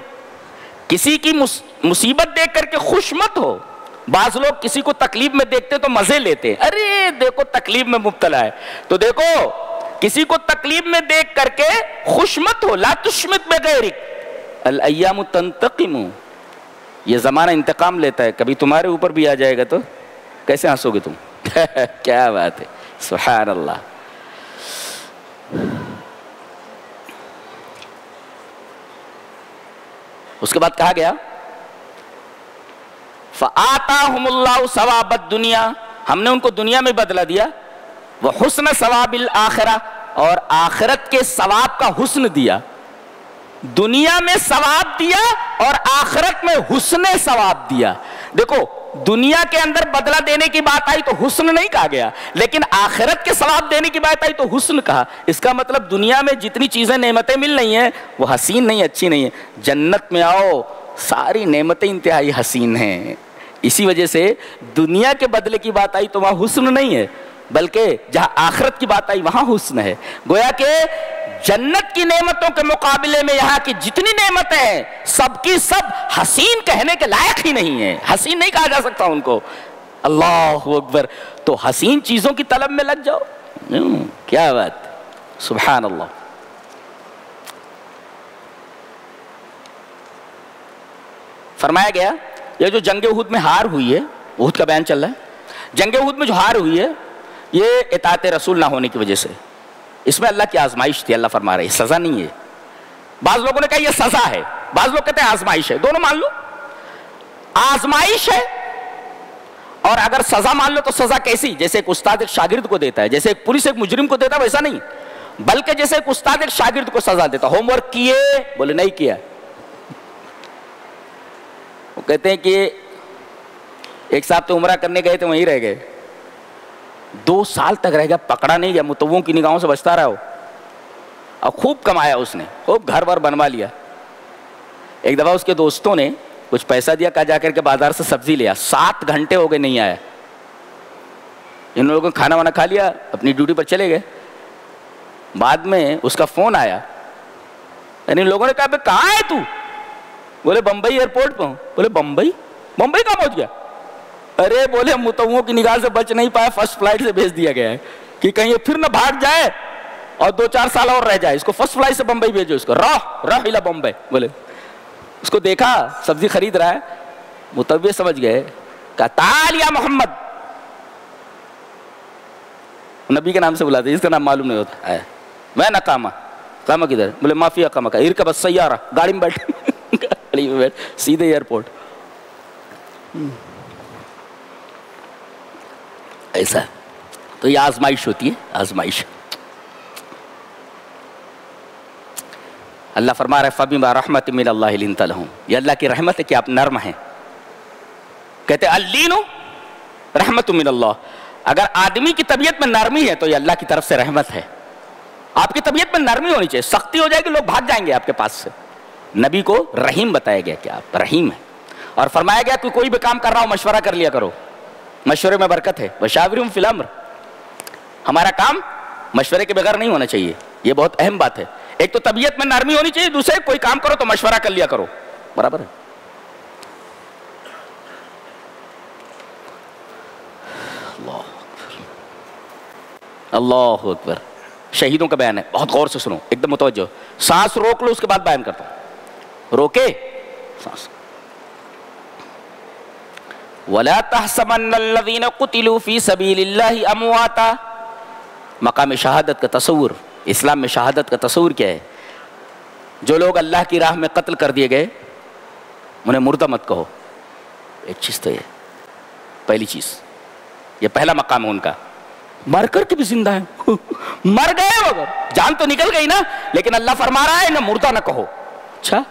[SPEAKER 2] کسی کی مصیبت دیکھ کر کے خوش مت ہو. بعض لوگ کسی کو تکلیف میں دیکھتے تو مزے لیتے, ارے دیکھو تکلیف میں مبتلا ہے, تو دیکھو کسی کو تکلیف میں دیکھ کر کے خوش مت ہو. لا تشمت بغیرک, الایام تنتقم, یہ زمانہ انتقام لیتا ہے, کبھی تمہارے اوپر بھی آ جائے گا تو کیسے ہنسو گے تم؟ کیا بات ہے, سبحان اللہ. اس کے بعد کہا گیا فآتاہم اللہ ثواب الدنیا, ہم نے ان کو دنیا میں بدلہ دیا, وحسن ثواب الآخرہ, اور آخرت کے ثواب کا حسن دیا. دنیا میں ثواب دیا اور آخرت میں حسن ثواب دیا. دیکھو دنیا کے اندر بدلہ دینے کی بات آئی تو حسن نہیں کہا گیا, لیکن آخرت کے ثواب دینے کی بات آئی تو حسن کہا. اس کا مطلب دنیا میں جتنی چیزیں نعمتیں مل رہی ہیں وہ حسین نہیں, اچھی نہیں ہیں. جنت میں آؤ ساری نعمتیں انتہائی حسین ہیں. اسی وجہ سے دنیا کے بدلے کی بات آئی تو وہاں حسن نہیں ہے, بلکہ جہاں آخرت کی بات آئی وہاں حسن ہے. گویا کہ جنت کی نعمتوں کے مقابلے میں یہاں کی جتنی نعمتیں ہیں سب کی سب حسین کہنے کے لائق ہی نہیں ہیں, حسین نہیں کہا جا سکتا ان کو. اللہ اکبر. تو حسین چیزوں کی طلب میں لگ جاؤ, کیا بات, سبحان اللہ. فرمایا گیا یہ جو جنگ احد میں ہار ہوئی ہے, احد کا بیان چل رہا ہے, جنگ احد میں جو ہار ہوئی ہے یہ اطاعت رسول نہ ہونے کی وجہ سے, اس میں اللہ کی آزمائش تھی. اللہ فرما رہے سزا نہیں ہے. بعض لوگوں نے کہا یہ سزا ہے, بعض لوگ کہتے ہیں آزمائش ہے, دونوں مان لو. آزمائش ہے, اور اگر سزا مان لو تو سزا کیسی, جیسے ایک استاد ایک شاگرد کو دیتا ہے, جیسے ایک پولیس ایک مجرم کو دیتا ہے, ویسا نہیں, بلکہ جیسے ایک استاد ایک شاگرد کو سزا دیتا. ہوم ورک کیے, بولے نہیں کیا, وہ کہتے ہیں کہ ایک صاحب تو عمرہ کرنے گئے تھے وہیں رہ گئے, 2 سال تک رہ گیا, پکڑا نہیں گیا, متووں کی نگاہوں سے بچتا رہا ہو, اور خوب کمایا اس نے, خوب گھر بار بنوا لیا. ایک دفعہ اس کے دوستوں نے کچھ پیسہ دیا, کہا جا کر کے بازار سے سبزی لیا, 7 گھنٹے ہو گئے نہیں آیا. ان لوگوں نے کھانا وانا کھا لیا, اپنی ڈیوٹی پر چلے گئے. بعد میں اس کا فون آیا, یعنی لوگوں نے کہا بھائی کہاں ہے تو؟ بولے بمبئی ایئرپورٹ پہ ہوں. بولے بمبئی کہاں پہنچ گیا؟ ارے بولے متووں کی نگاہ سے بچ نہیں پایا, فرسٹ فلائٹ سے بھیج دیا گیا ہے کہ کہیں یہ پھر نہ بھاگ جائے اور 2-4 سال اور رہ جائے, اس کو فرسٹ فلائٹ سے بمبئی بھیجو, اس کو راہ الى بمبئی. بولے اس کو دیکھا سبزی خرید رہا ہے, متوے سمجھ گئے, کہا تعال یا محمد, نبی کے نام سے بلاتے, اس کا نام معلوم نہیں ہوتا. میں نقامہ, قامہ کدھر؟ بولے معافی قامہ کا, ارکب السیارہ, گاڑی میں بیٹھ, گاڑی میں بیٹھ, سیدھے ایئرپورٹ. ایسا تو یہ آزمائش ہوتی ہے, آزمائش. اللہ فرما رہا ہے فَبِمَا رَحْمَةٍ مِّنَ اللَّهِ لِنْتَ لَهُمْ, یہ اللہ کی رحمت ہے کہ آپ نرم ہیں. کہتے ہیں اللین رحمت من اللہ, اگر آدمی کی طبیعت میں نرمی ہے تو یہ اللہ کی طرف سے رحمت ہے. آپ کی طبیعت میں نرمی ہونی چاہیے, سختی ہو جائے گی لوگ بھاگ جائیں گے آپ کے پاس سے. نبی کو رحیم بتایا گیا کہ آپ رحیم ہیں, اور فرمایا گیا کہ کوئی بھی کام کر رہا ہو مشورہ کر لیا کرو, مشورے میں برکت ہے. وشاورہم فی الامر, ہمارا کام مشورے کے بغیر نہیں ہونا چاہیے, یہ بہت اہم بات ہے. ایک تو طبیعت میں نرمی ہونی چاہیے, دوسرے کوئی کام کرو تو مشورہ کر لیا کرو, برابر ہے. اللہ اکبر. شہیدوں کا بیان ہے, بہت غور سے سنو, ایک دم متوجہ, سانس روک لو, اس کے بعد بیان کرتا ہوں. روکے سانس. وَلَا تَحْسَبَنَّ الَّذِينَ قُتِلُوا فِي سَبِيلِ اللَّهِ أَمْوَاتًا. مقام شہادت کا تصور, اسلام میں شہادت کا تصور کیا ہے؟ جو لوگ اللہ کی راہ میں قتل کر دیے گئے انہیں مردہ مت کہو. ایک چیز تو یہ پہلی چیز, یہ پہلا مقام ہے ان کا. مر کر کے بھی زندہ ہیں, مر گئے وہ, جان تو نکل گئی نا, لیکن اللہ فرما رہا ہے انہیں مردہ نہ کہو. اچھا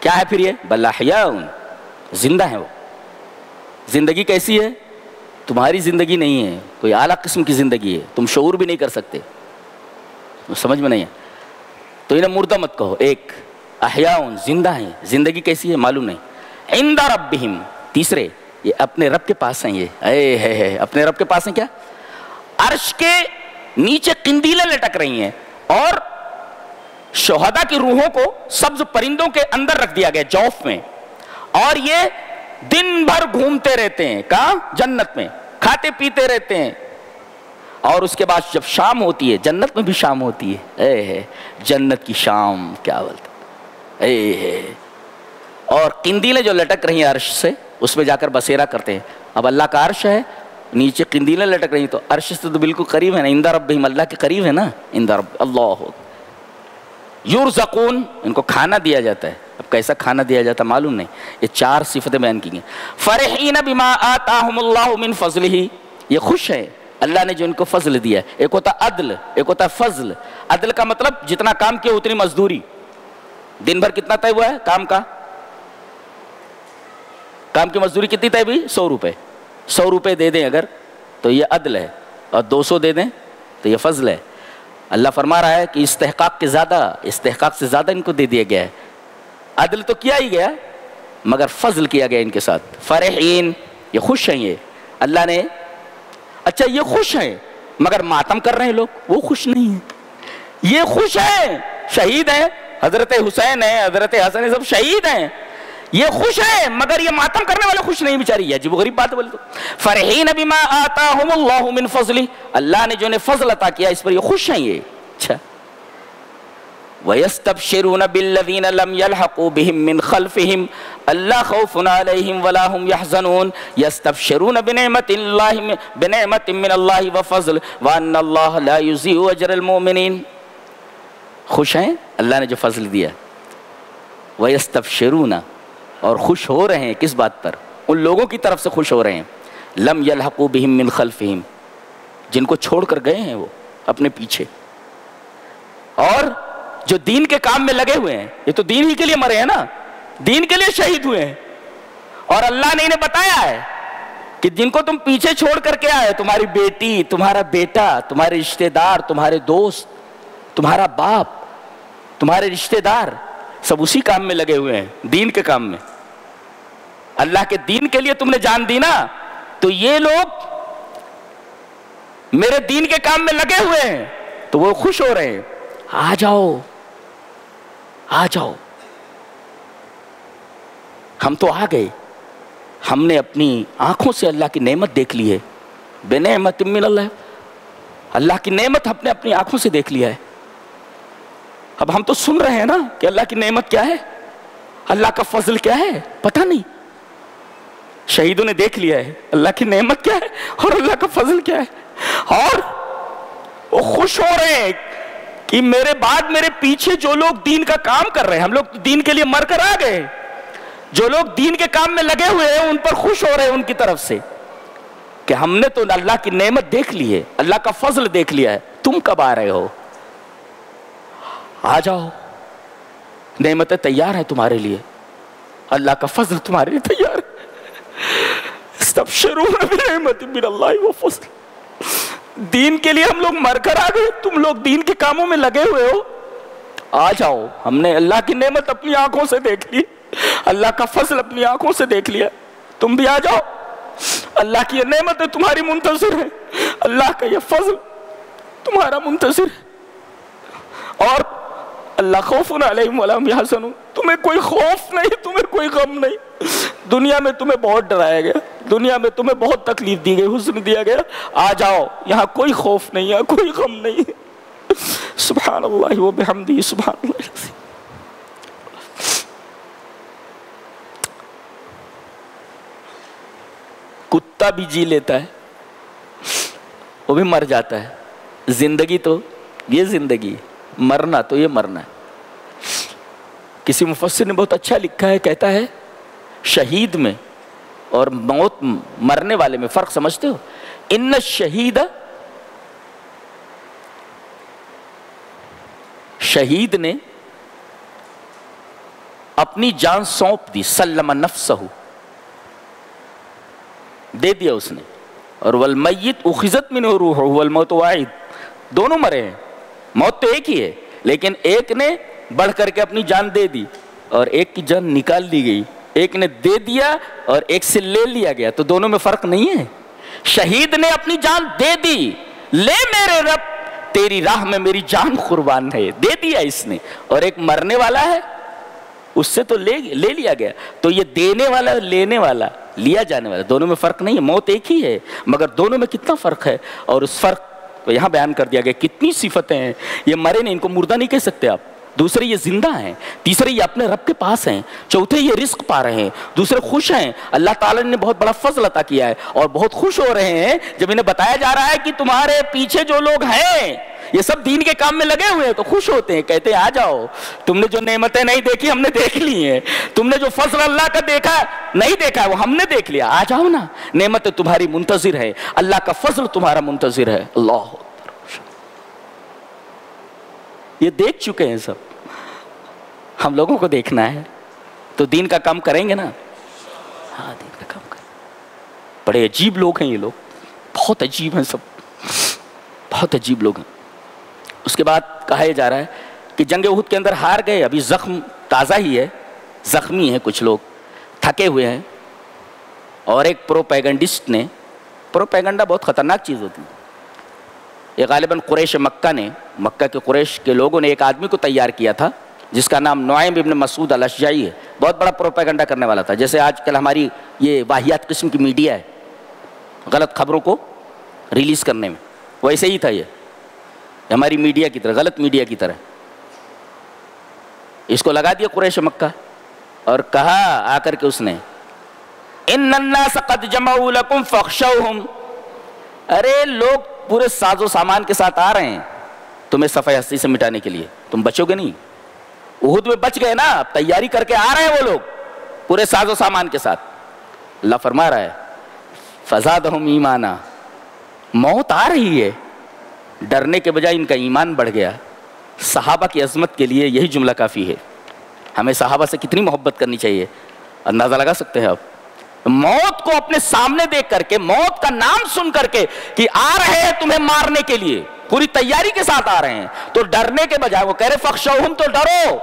[SPEAKER 2] کیا ہے پھر یہ؟ بل احیاء, زندہ ہیں وہ. زندگی کیسی ہے؟ تمہاری زندگی نہیں ہے, کوئی اعلیٰ قسم کی زندگی ہے, تم شعور بھی نہیں کر سکتے, سمجھ میں نہیں ہے, تو انہیں مردہ مت کہو. ایک احیاء, زندہ ہیں, زندگی کیسی ہے معلوم نہیں. عند ربہم, تیسرے یہ اپنے رب کے پاس ہیں. یہ اپنے رب کے پاس ہیں. کیا؟ عرش کے نیچے قندیلیں لٹک رہی ہیں, اور شہداء کی روحوں کو سبز پرندوں کے اندر رکھ دیا گیا جوف میں، اور یہ دن بھر گھومتے رہتے ہیں کہاں؟ جنت میں، کھاتے پیتے رہتے ہیں. اور اس کے بعد جب شام ہوتی ہے، جنت میں بھی شام ہوتی ہے، اے جنت کی شام کیا بولتے اے. اور قندیلیں جو لٹک رہی ہیں عرش سے، اس میں جا کر بسیرا کرتے ہیں. اب اللہ کا عرش ہے، نیچے قندیلیں لٹک رہی ہیں، تو عرش سے تو بالکل قریب ہے نا، عند ربہم، اللہ کے قریب ہے نا، عند رب اللہ. یرزقون، ان کو کھانا دیا جاتا ہے. اب کیسا کھانا دیا جاتا معلوم نہیں. یہ 4 صفتیں بیان کی گئی. فرحین بما آتاہم اللہ من فضلہ، یہ خوش ہے اللہ نے جو ان کو فضل دیا ہے. ایک ہوتا عدل، ایک ہوتا فضل. عدل کا مطلب جتنا کام کیا اتنی مزدوری. دن بھر کتنا طے ہوا ہے کام کا؟ کام کی مزدوری کتنی طے ہوئی؟ 100 روپے. 100 روپے دے دیں اگر تو یہ عدل ہے، اور 200 دے دیں تو یہ فضل ہے. اللہ فرما رہا ہے کہ استحقاق سے زیادہ ان کو دے دیا گیا ہے. عدل تو کیا ہی گیا مگر فضل کیا گیا ان کے ساتھ. فرحین، یہ خوش ہیں. یہ اللہ نے، اچھا یہ خوش ہیں مگر ماتم کر رہے ہیں لوگ، وہ خوش نہیں ہیں. یہ خوش ہیں، شہید ہیں، حضرت حسین ہیں، حضرت حسن ہیں، سب شہید ہیں. یہ خوش ہیں مگر یہ ماتم کرنے والے خوش نہیں بیچاری. عجیب و غریب بات بولے تو. فرحین بما آتاہم اللہ من فضلہ، اللہ نے جو انہیں فضل عطا کیا اس پر یہ خوش ہیں. یہ اچھا. وَيَسْتَبْشِرُونَ بِالَّذِينَ لَمْ يَلْحَقُوا بِهِم مِّن خَلْفِهِمْ أَلَّا خَوْفٌ عَلَيْهِمْ وَلَا هُمْ يَحْزَنُونَ يَسْتَبْشِرُونَ بِنِعْمَةٍ مِّنَ اللَّهِ وَفَضْلٍ وَأَنَّ اللَّهَ لَا يُضِيعُ أَجْرَ الْمُؤْمِنِينَ. خوش ہیں اللہ نے جو فضل دیا. وَيَسْتَبْشِرُونَ، اور خوش ہو رہے ہیں کس بات پر؟ ان لوگوں کی طرف سے خوش ہو رہے ہیں. لم يلحقوا بهم من خلفهم، جن کو چھوڑ کر گئے ہیں وہ اپنے پیچھے، اور جو دین کے کام میں لگے ہوئے ہیں. یہ تو دین ہی کے لیے مرے ہیں نا، دین کے لیے شہید ہوئے ہیں. اور اللہ نے انہیں بتایا ہے کہ جن کو تم پیچھے چھوڑ کر کے آئے، تمہاری بیٹی، تمہارا بیٹا، تمہارے رشتہ دار، تمہارے دوست، تمہارا باپ، تمہارے رشتہ دار، سب اسی کام میں لگے ہوئے ہیں، دین کے کام میں. اللہ کے دین کے لیے تم نے جان دی نا، تو یہ لوگ میرے دین کے کام میں لگے ہوئے ہیں تو وہ خوش ہو رہے ہیں. آ جاؤ آ جاؤ، ہم تو آ گئے. ہم نے اپنی آنکھوں سے اللہ کی نعمت دیکھ لی ہے. بنعمت من اللہ، اللہ کی نعمت ہم نے اپنی آنکھوں سے دیکھ لیا ہے. اب ہم تو سن رہے ہیں نا کہ اللہ کی نعمت کیا ہے، اللہ کا فضل کیا ہے، پتہ نہیں. شہیدوں نے دیکھ لیا ہے اللہ کی نعمت کیا ہے اور اللہ کا فضل کیا ہے. اور وہ خوش ہو رہے ہیں کہ میرے بعد میرے پیچھے جو لوگ دین کا کام کر رہے ہیں، ہم لوگ دین کے لیے مر کر آ گئے، جو لوگ دین کے کام میں لگے ہوئے ہیں ان پر خوش ہو رہے ہیں ان کی طرف سے کہ ہم نے تو اللہ کی نعمت دیکھ لی ہے، اللہ کا فضل دیکھ لیا ہے. تم کب آ رہے ہو؟ آ جاؤ، نعمتیں تیار ہیں تمہارے لیے، اللہ کا فضل تمہارے لیے تیار ہے. استبشرون بنعمت من اللہ وفضل. دین کے لیے ہم لوگ مر کر آ گئے، تم لوگ دین کے کاموں میں لگے ہوئے ہو. آ جاؤ، ہم نے اللہ کی نعمت اپنی آنکھوں سے دیکھ لی، اللہ کا فضل اپنی آنکھوں سے دیکھ لیا. تم بھی آ جاؤ، اللہ کی یہ نعمتیں تمہاری منتظر ہیں، اللہ کا یہ فضل تمہارا منتظر ہے. اور اللہ خوف علیہم ولا هم يحزنون، تمہیں کوئی خوف نہیں، تمہیں کوئی غم نہیں. دنیا میں تمہیں بہت ڈرایا گیا، دنیا میں تمہیں بہت تکلیف دی گئی، حزن دیا گیا. آ جاؤ، یہاں کوئی خوف نہیں ہے، کوئی غم نہیں. سبحان اللہ و بحمدہ، سبحان اللہ. کتا بھی جی لیتا ہے، وہ بھی مر جاتا ہے. زندگی تو یہ زندگی، مرنا تو یہ مرنا ہے. کسی مفسر نے بہت اچھا لکھا ہے، کہتا ہے شہید میں اور موت مرنے والے میں فرق سمجھتے ہو؟ ان الشہید، شہید نے اپنی جان سونپ دی، سلم نفسہ، دے دیا اس نے. اور والمیت اخذت منہ روحہ والموت واحد، دونوں مرے ہیں، موت تو ایک ہی ہے، لیکن ایک نے بڑھ کر کے اپنی جان دے دی اور ایک کی جان نکال دی گئی. ایک نے دے دیا اور ایک سے لے لیا گیا، تو دونوں میں فرق نہیں ہے. شہید نے اپنی جان دے دی، لے میرے رب تیری راہ میں میری جان قربان ہے، دے دیا اس نے، اور ایک مرنے والا ہے اس سے تو لے لیا گیا. تو یہ دینے والا لینے والا لیا جانے والا دونوں میں فرق نہیں ہے، موت ایک ہی ہے مگر دونوں میں کتنا فرق ہے، اور اس فرق کو یہاں بیان کر دیا گیا. کتنی صفتیں ہیں، یہ مرے نہیں، ان کو مردہ نہیں کہہ سکتے آپ. دوسرے یہ زندہ ہیں، تیسرے یہ اپنے رب کے پاس ہیں، چوتھے یہ رزق پا رہے ہیں، دوسرے خوش ہیں. اللہ تعالیٰ نے بہت بڑا فضل عطا کیا ہے اور بہت خوش ہو رہے ہیں جب انہیں بتایا جا رہا ہے کہ تمہارے پیچھے جو لوگ ہیں یہ سب دین کے کام میں لگے ہوئے ہیں، تو خوش ہوتے ہیں، کہتے ہیں آ جاؤ، تم نے جو نعمتیں نہیں دیکھی ہم نے دیکھ لی ہیں، تم نے جو فضل اللہ کا دیکھا نہیں دیکھا ہے وہ ہم نے دیکھ لیا، آ جاؤ نا، نعمتیں تمہاری منتظر ہے، اللہ کا فضل تمہارا منتظر ہے. اللہ یہ دیکھ چکے ہیں سب، ہم لوگوں کو دیکھنا ہے تو دین کا کام کریں گے نا. ہاں دین کا کام کریں. بڑے عجیب لوگ ہیں یہ لوگ، بہت عجیب ہیں سب، بہت عجیب لوگ ہیں. اس کے بعد کہا یہ جا رہا ہے کہ جنگ احد کے اندر ہار گئے، ابھی زخم تازہ ہی ہے، زخمی ہیں کچھ لوگ، تھکے ہوئے ہیں. اور ایک پروپیگنڈسٹ نے، پروپیگنڈا بہت خطرناک چیز ہوتی ہے، یہ غالباً قریش مکہ نے، مکہ کے قریش کے لوگوں نے ایک آدمی کو تیار کیا تھا جس کا نام نعیم ابن مسعود الاشجعی ہے. بہت بڑا پروپیگنڈا کرنے والا تھا، جیسے آج کل ہماری یہ واہیات قسم کی میڈیا ہے غلط خبروں کو ریلیز کرنے میں، ویسے ہی تھا یہ ہماری میڈیا کی طرح، غلط میڈیا کی طرح. اس کو لگا دیا قریش مکہ اور کہا آ کر کے اس نے ان الناس قد جمعوا لكم فاخشوهم، ارے لوگ پورے ساز و سامان کے ساتھ آ رہے ہیں تمہیں صفحہ ہستی سے مٹانے کے لیے، تم بچو گے نہیں. احد میں بچ گئے نا، اب تیاری کر کے آ رہے ہیں وہ لوگ پورے ساز و سامان کے ساتھ. اللہ فرما رہا ہے فزادہم ایمانا، موت آ رہی ہے، ڈرنے کے بجائے ان کا ایمان بڑھ گیا. صحابہ کی عظمت کے لیے یہی جملہ کافی ہے. ہمیں صحابہ سے کتنی محبت کرنی چاہیے، اندازہ لگا سکتے ہیں آپ. موت کو اپنے سامنے دیکھ کر کے، موت کا نام سن کر کے کہ آ رہے ہیں تمہیں مارنے کے لیے، پوری تیاری کے ساتھ آ رہے ہیں، تو ڈرنے کے بجائے وہ کہہ رہے فخشوہم، تو ڈرو،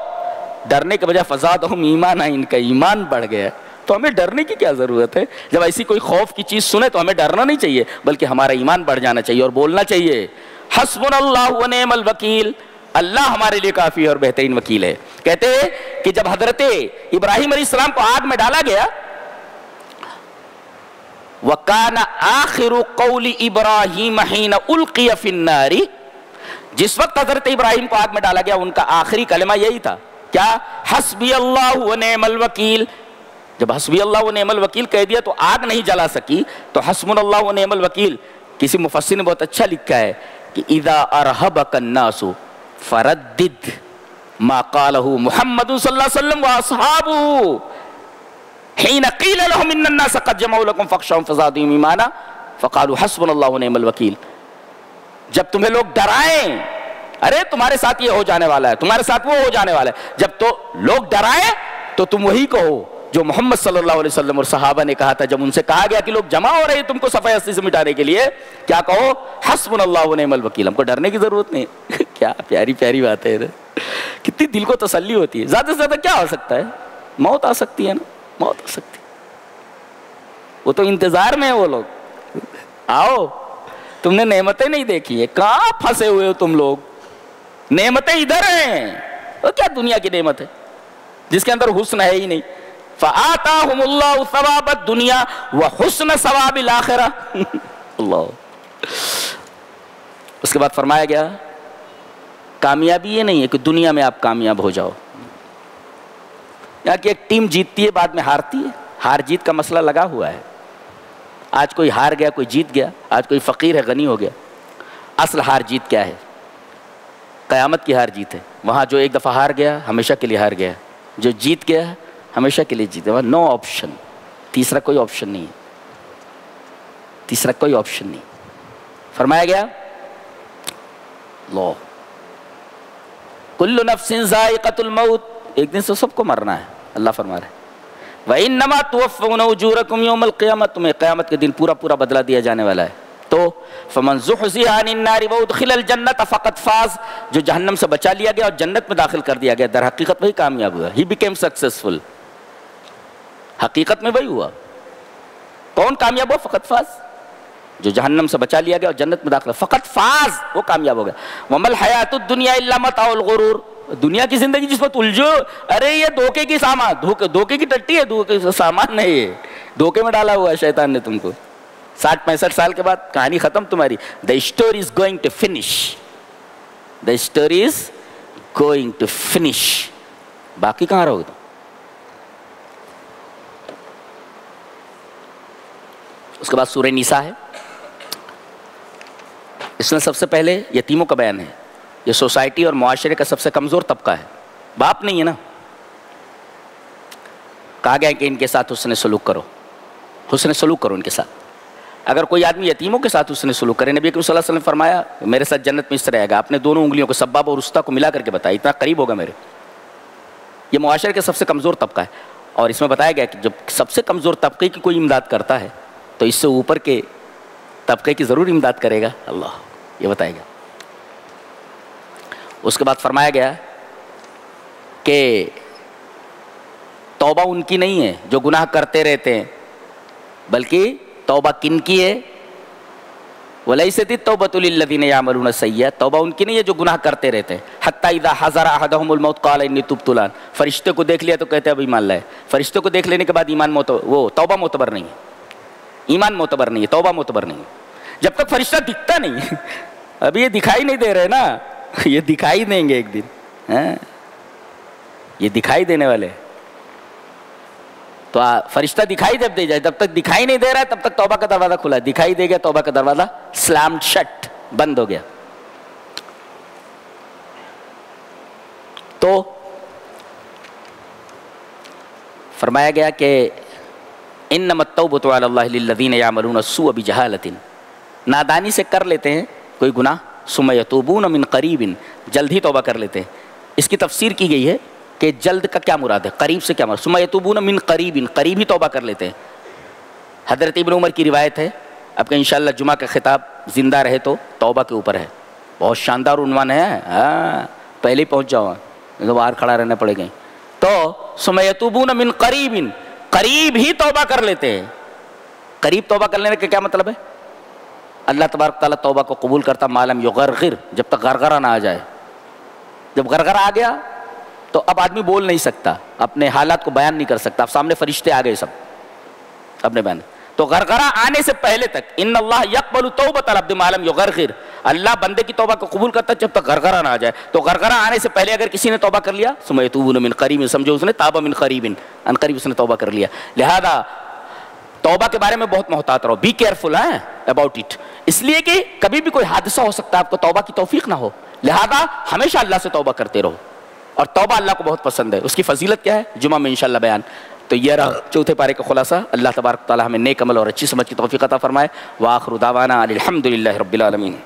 [SPEAKER 2] ڈرنے کے بجائے فزادہم ایمانا، ان کا ایمان بڑھ گیا. تو ہمیں ڈرنے کی کیا ضرورت ہے؟ جب ایسی کوئی خوف کی چیز سنے تو ہمیں ڈرنا نہیں چاہیے بلکہ ہمارا ایمان بڑھ جانا چاہیے اور بولنا چاہیے حسبنا اللہ و نعم الوکیل، اللہ ہمارے لیے کافی ہے اور بہترین وکیل ہے. کہتے ہیں کہ جب حضرت ابراہیم علیہ السلام کو آگ میں ڈالا گیا، وَكَانَ آخِرُ قَوْلِ إِبْرَاهِيمَ حِينَ أُلْقِيَ فِي النَّارِ، جس وقت حضرت ابراہیم کو آگ میں ڈالا گیا ان کا آخری کلمہ یہی تھا، کیا؟ حسبی اللہ و نعم الوکیل. جب حسبی اللہ و نعم الوکیل کہہ دیا تو آگ نہیں جلا سکی، تو حسبنا اللہ و نعم الوکیل. کسی مفسر نے بہت اچھا لکھا ہے کہ اذا ارہبک الناس فردد ما قالہ محمد صلی اللہ علیہ وسلم واصحابہ حين قيل لهم ان الناس قد جمعوا لكم فاخشوهم فزادهم ایمانا فقالوا حسبنا الله ونعم الوکیل. جب تمہیں لوگ ڈرائیں، ارے تمہارے ساتھ یہ ہو جانے والا ہے، تمہارے ساتھ وہ ہو جانے والا ہے، جب تو لوگ ڈرائیں تو تم وہی کہو جو محمد صلی اللہ علیہ وسلم اور صحابہ نے کہا تھا. جب ان سے کہا گیا کہ لوگ جمع ہو رہے ہیں تم کو صفحہ ہستی سے مٹانے کے لیے، کیا کہو؟ حسبنا اللہ ونعم الوکیل. ہم کو ڈرنے کی ضرورت نہیں. کیا پیاری پیاری بات ہے، کتنی دل کو تسلی ہوتی ہے. زیادہ سے زیادہ کیا ہو سکتا ہے؟ موت آ سکتی ہے نا، موت آ سکتی. وہ تو انتظار میں ہے وہ لوگ، آؤ، تم نے نعمتیں نہیں دیکھی ہیں، کہاں پھنسے ہوئے ہو تم لوگ؟ نعمتیں ادھر ہیں. وہ کیا دنیا کی نعمت ہے جس کے اندر حسن ہے ہی نہیں؟ فآتاہم اللہ ثواب الدنیا وحسن ثواب الاخرہ. اللہ. اس کے بعد فرمایا گیا کامیابی یہ نہیں ہے کہ دنیا میں آپ کامیاب ہو جاؤ. یہاں کی ایک ٹیم جیتتی ہے بعد میں ہارتی ہے، ہار جیت کا مسئلہ لگا ہوا ہے. آج کوئی ہار گیا کوئی جیت گیا، آج کوئی فقیر ہے غنی ہو گیا. اصل ہار جیت کیا ہے؟ قیامت کی ہار جیت ہے. وہاں جو ایک دفعہ ہار گیا ہمیشہ کے لیے ہار گیا، جو جیت گیا ہمیشہ کے لیے جیت گیا. نو آپشن، تیسرا کوئی آپشن نہیں ہے، تیسرا کوئی آپشن نہیں. فرمایا گیا لو کل نفس ذائقۃ الموت، ایک دن سے سب کو مرنا ہے. اللہ فرما رہے وَإِنَّمَا تُوَفَّوْنَ أُجُورَكُمْ يَوْمَ الْقِيَامَةِ، تمہیں قیامت کے دن پورا پورا بدلہ دیا جانے والا ہے. تو فَمَنْ زُحْزِحَ عَنِ النَّارِ وَأُدْخِلَ الْجَنَّةَ فَقَدْ فَازَ، جو جہنم سے بچا لیا گیا اور جنت میں داخل کر دیا گیا، در حقیقت وہی کامیاب ہوا. He became successful. حقیقت میں وہی ہوا. کون کامیاب ہوا؟ فقط فاز. جو جہنم سے بچا لیا گیا اور جنت میں داخل فقط فاز، وہ کامیاب ہو گیا. وَمَا الْحَيَاةُ الدُّنْيَا إِلَّا مَتَاعُ الْغُرُورِ. دنیا کی زندگی جس پر الجھو، ارے یہ دھوکے کی سامان، دھوکے کی ٹٹی ہے، دھوکے سامان نہیں ہے، دھوکے میں ڈالا ہوا ہے شیطان نے تم کو. 60-65 سال کے بعد کہانی ختم تمہاری. The story is going to finish. The story is going to finish. باقی کہاں رہو گے تم؟ اس کے بعد سورہ نساء ہے. اس میں سب سے پہلے یتیموں کا بیان ہے. یہ سوسائٹی اور معاشرے کا سب سے کمزور طبقہ ہے. باپ نہیں ہے نا. کہا گیا کہ ان کے ساتھ حسن سلوک کرو، حسن سلوک کرو ان کے ساتھ. اگر کوئی آدمی یتیموں کے ساتھ حسن سلوک کرے، نبی کریم صلی اللہ علیہ وسلم نے فرمایا میرے ساتھ جنت میں اس طرح آئے گا. آپ نے دونوں انگلیوں کو سبابہ اور وسطیٰ کو ملا کر کے بتایا، اتنا قریب ہوگا میرے. یہ معاشرے کا سب سے کمزور طبقہ ہے. اور اس میں بتایا گیا کہ جب سب سے کمزور طبقے کی کوئی امداد کرتا ہے تو اس سے اوپر کے طبقے کی ضرور امداد کرے گا اللہ، یہ بتایا گیا. اس کے بعد فرمایا گیا کہ توبہ ان کی نہیں ہے جو گناہ کرتے رہتے ہیں، بلکہ توبہ کن کی ہے؟ وَلَيْسَتِ التَّوْبَةُ لِلَّذِينَ يَعْمَلُونَ السَّيِّئَاتِ. توبہ ان کی نہیں ہے جو گناہ کرتے رہتے ہیں. حَتَّى إِذَا حَضَرَ أَحَدَهُمُ الْمَوْتُ قَالَ إِنِّي تُبْتُ الْآنَ. فرشتے کو دیکھ لیا تو کہتے ہیں اب ایمان لائے. فرشتے کو دیکھ لینے کے بعد ایمان وہ توبہ معتبر نہیں ہے، ایمان معتبر نہیں ہے، توبہ معتبر نہیں ہے. جب تک فرشتہ دکھتا نہیں. ابھی یہ دکھائی نہیں دے رہے نا، یہ دکھائی دیں گے ایک دن، یہ دکھائی دینے والے. تو فرشتہ دکھائی جب دے جائے، جب تک دکھائی نہیں دے رہا ہے تب تک توبہ کا دروازہ کھلا ہے. دکھائی دے گیا توبہ کا دروازہ سلامڈ شٹ، بند ہو گیا. تو فرمایا گیا کہ انما التوبۃ علی اللہ للذین یعملون السوء بجہالۃ. نادانی سے کر لیتے ہیں کوئی گناہ، ثم یتوبون من قریب، جلد ہی توبہ کر لیتے ہیں. اس کی تفسیر کی گئی ہے کہ جلد کا کیا مراد ہے، قریب سے کیا مراد. ثم یتوبون من قریب، قریب ہی توبہ کر لیتے ہیں. حضرت ابن عمر کی روایت ہے. اب کہ انشاءاللہ جمعہ کا خطاب زندہ رہے تو توبہ کے اوپر ہے. بہت شاندار عنوان ہے، پہلے ہی پہنچ جاؤ، باہر کھڑا رہنا پڑے گا. تو ثم یتوبون من قریب، قریب ہی توبہ کر لیتے ہیں. قریب توبہ کر لینے کا کیا مطلب ہے؟ اللہ تبارک تعالیٰ توبہ کو قبول کرتا مالم یغرغر، جب تک غرغرہ نہ آ جائے. جب غرغرہ آ گیا تو اب آدمی بول نہیں سکتا، اپنے حالات کو بیان نہیں کر سکتا. اب سامنے فرشتے آ گئے سب اپنے بیان. تو غرغرہ آنے سے پہلے تک ان اللہ یقبل توبۃ العبد ما لم یغرغر، اللہ بندے کی توبہ کو قبول کرتا جب تک غرغرہ نہ آ جائے. تو غرغرہ آنے سے پہلے اگر کسی نے توبہ کر لیا، ثم یتوبون من قریب، سمجھو اس نے تاب من قریب، ان قریب اس نے توبہ کر لیا. لہذا توبہ کے بارے میں بہت محتاط رہو، بی کیئرفل اباؤٹ اٹ. اس لیے کہ کبھی بھی کوئی حادثہ ہو سکتا ہے آپ کو توبہ کی توفیق نہ ہو. لہذا ہمیشہ اللہ سے توبہ کرتے رہو. اور توبہ اللہ کو بہت پسند ہے. اس کی فضیلت کیا ہے جمعہ میں انشاءاللہ بیان. تو یہ رہا چوتھے پارے کا خلاصہ. اللہ تبارک تعالی ہمیں نیک عمل اور اچھی سمجھ کی توفیق عطا فرمائے. وآخر دعوانا الحمدللہ رب العالمین.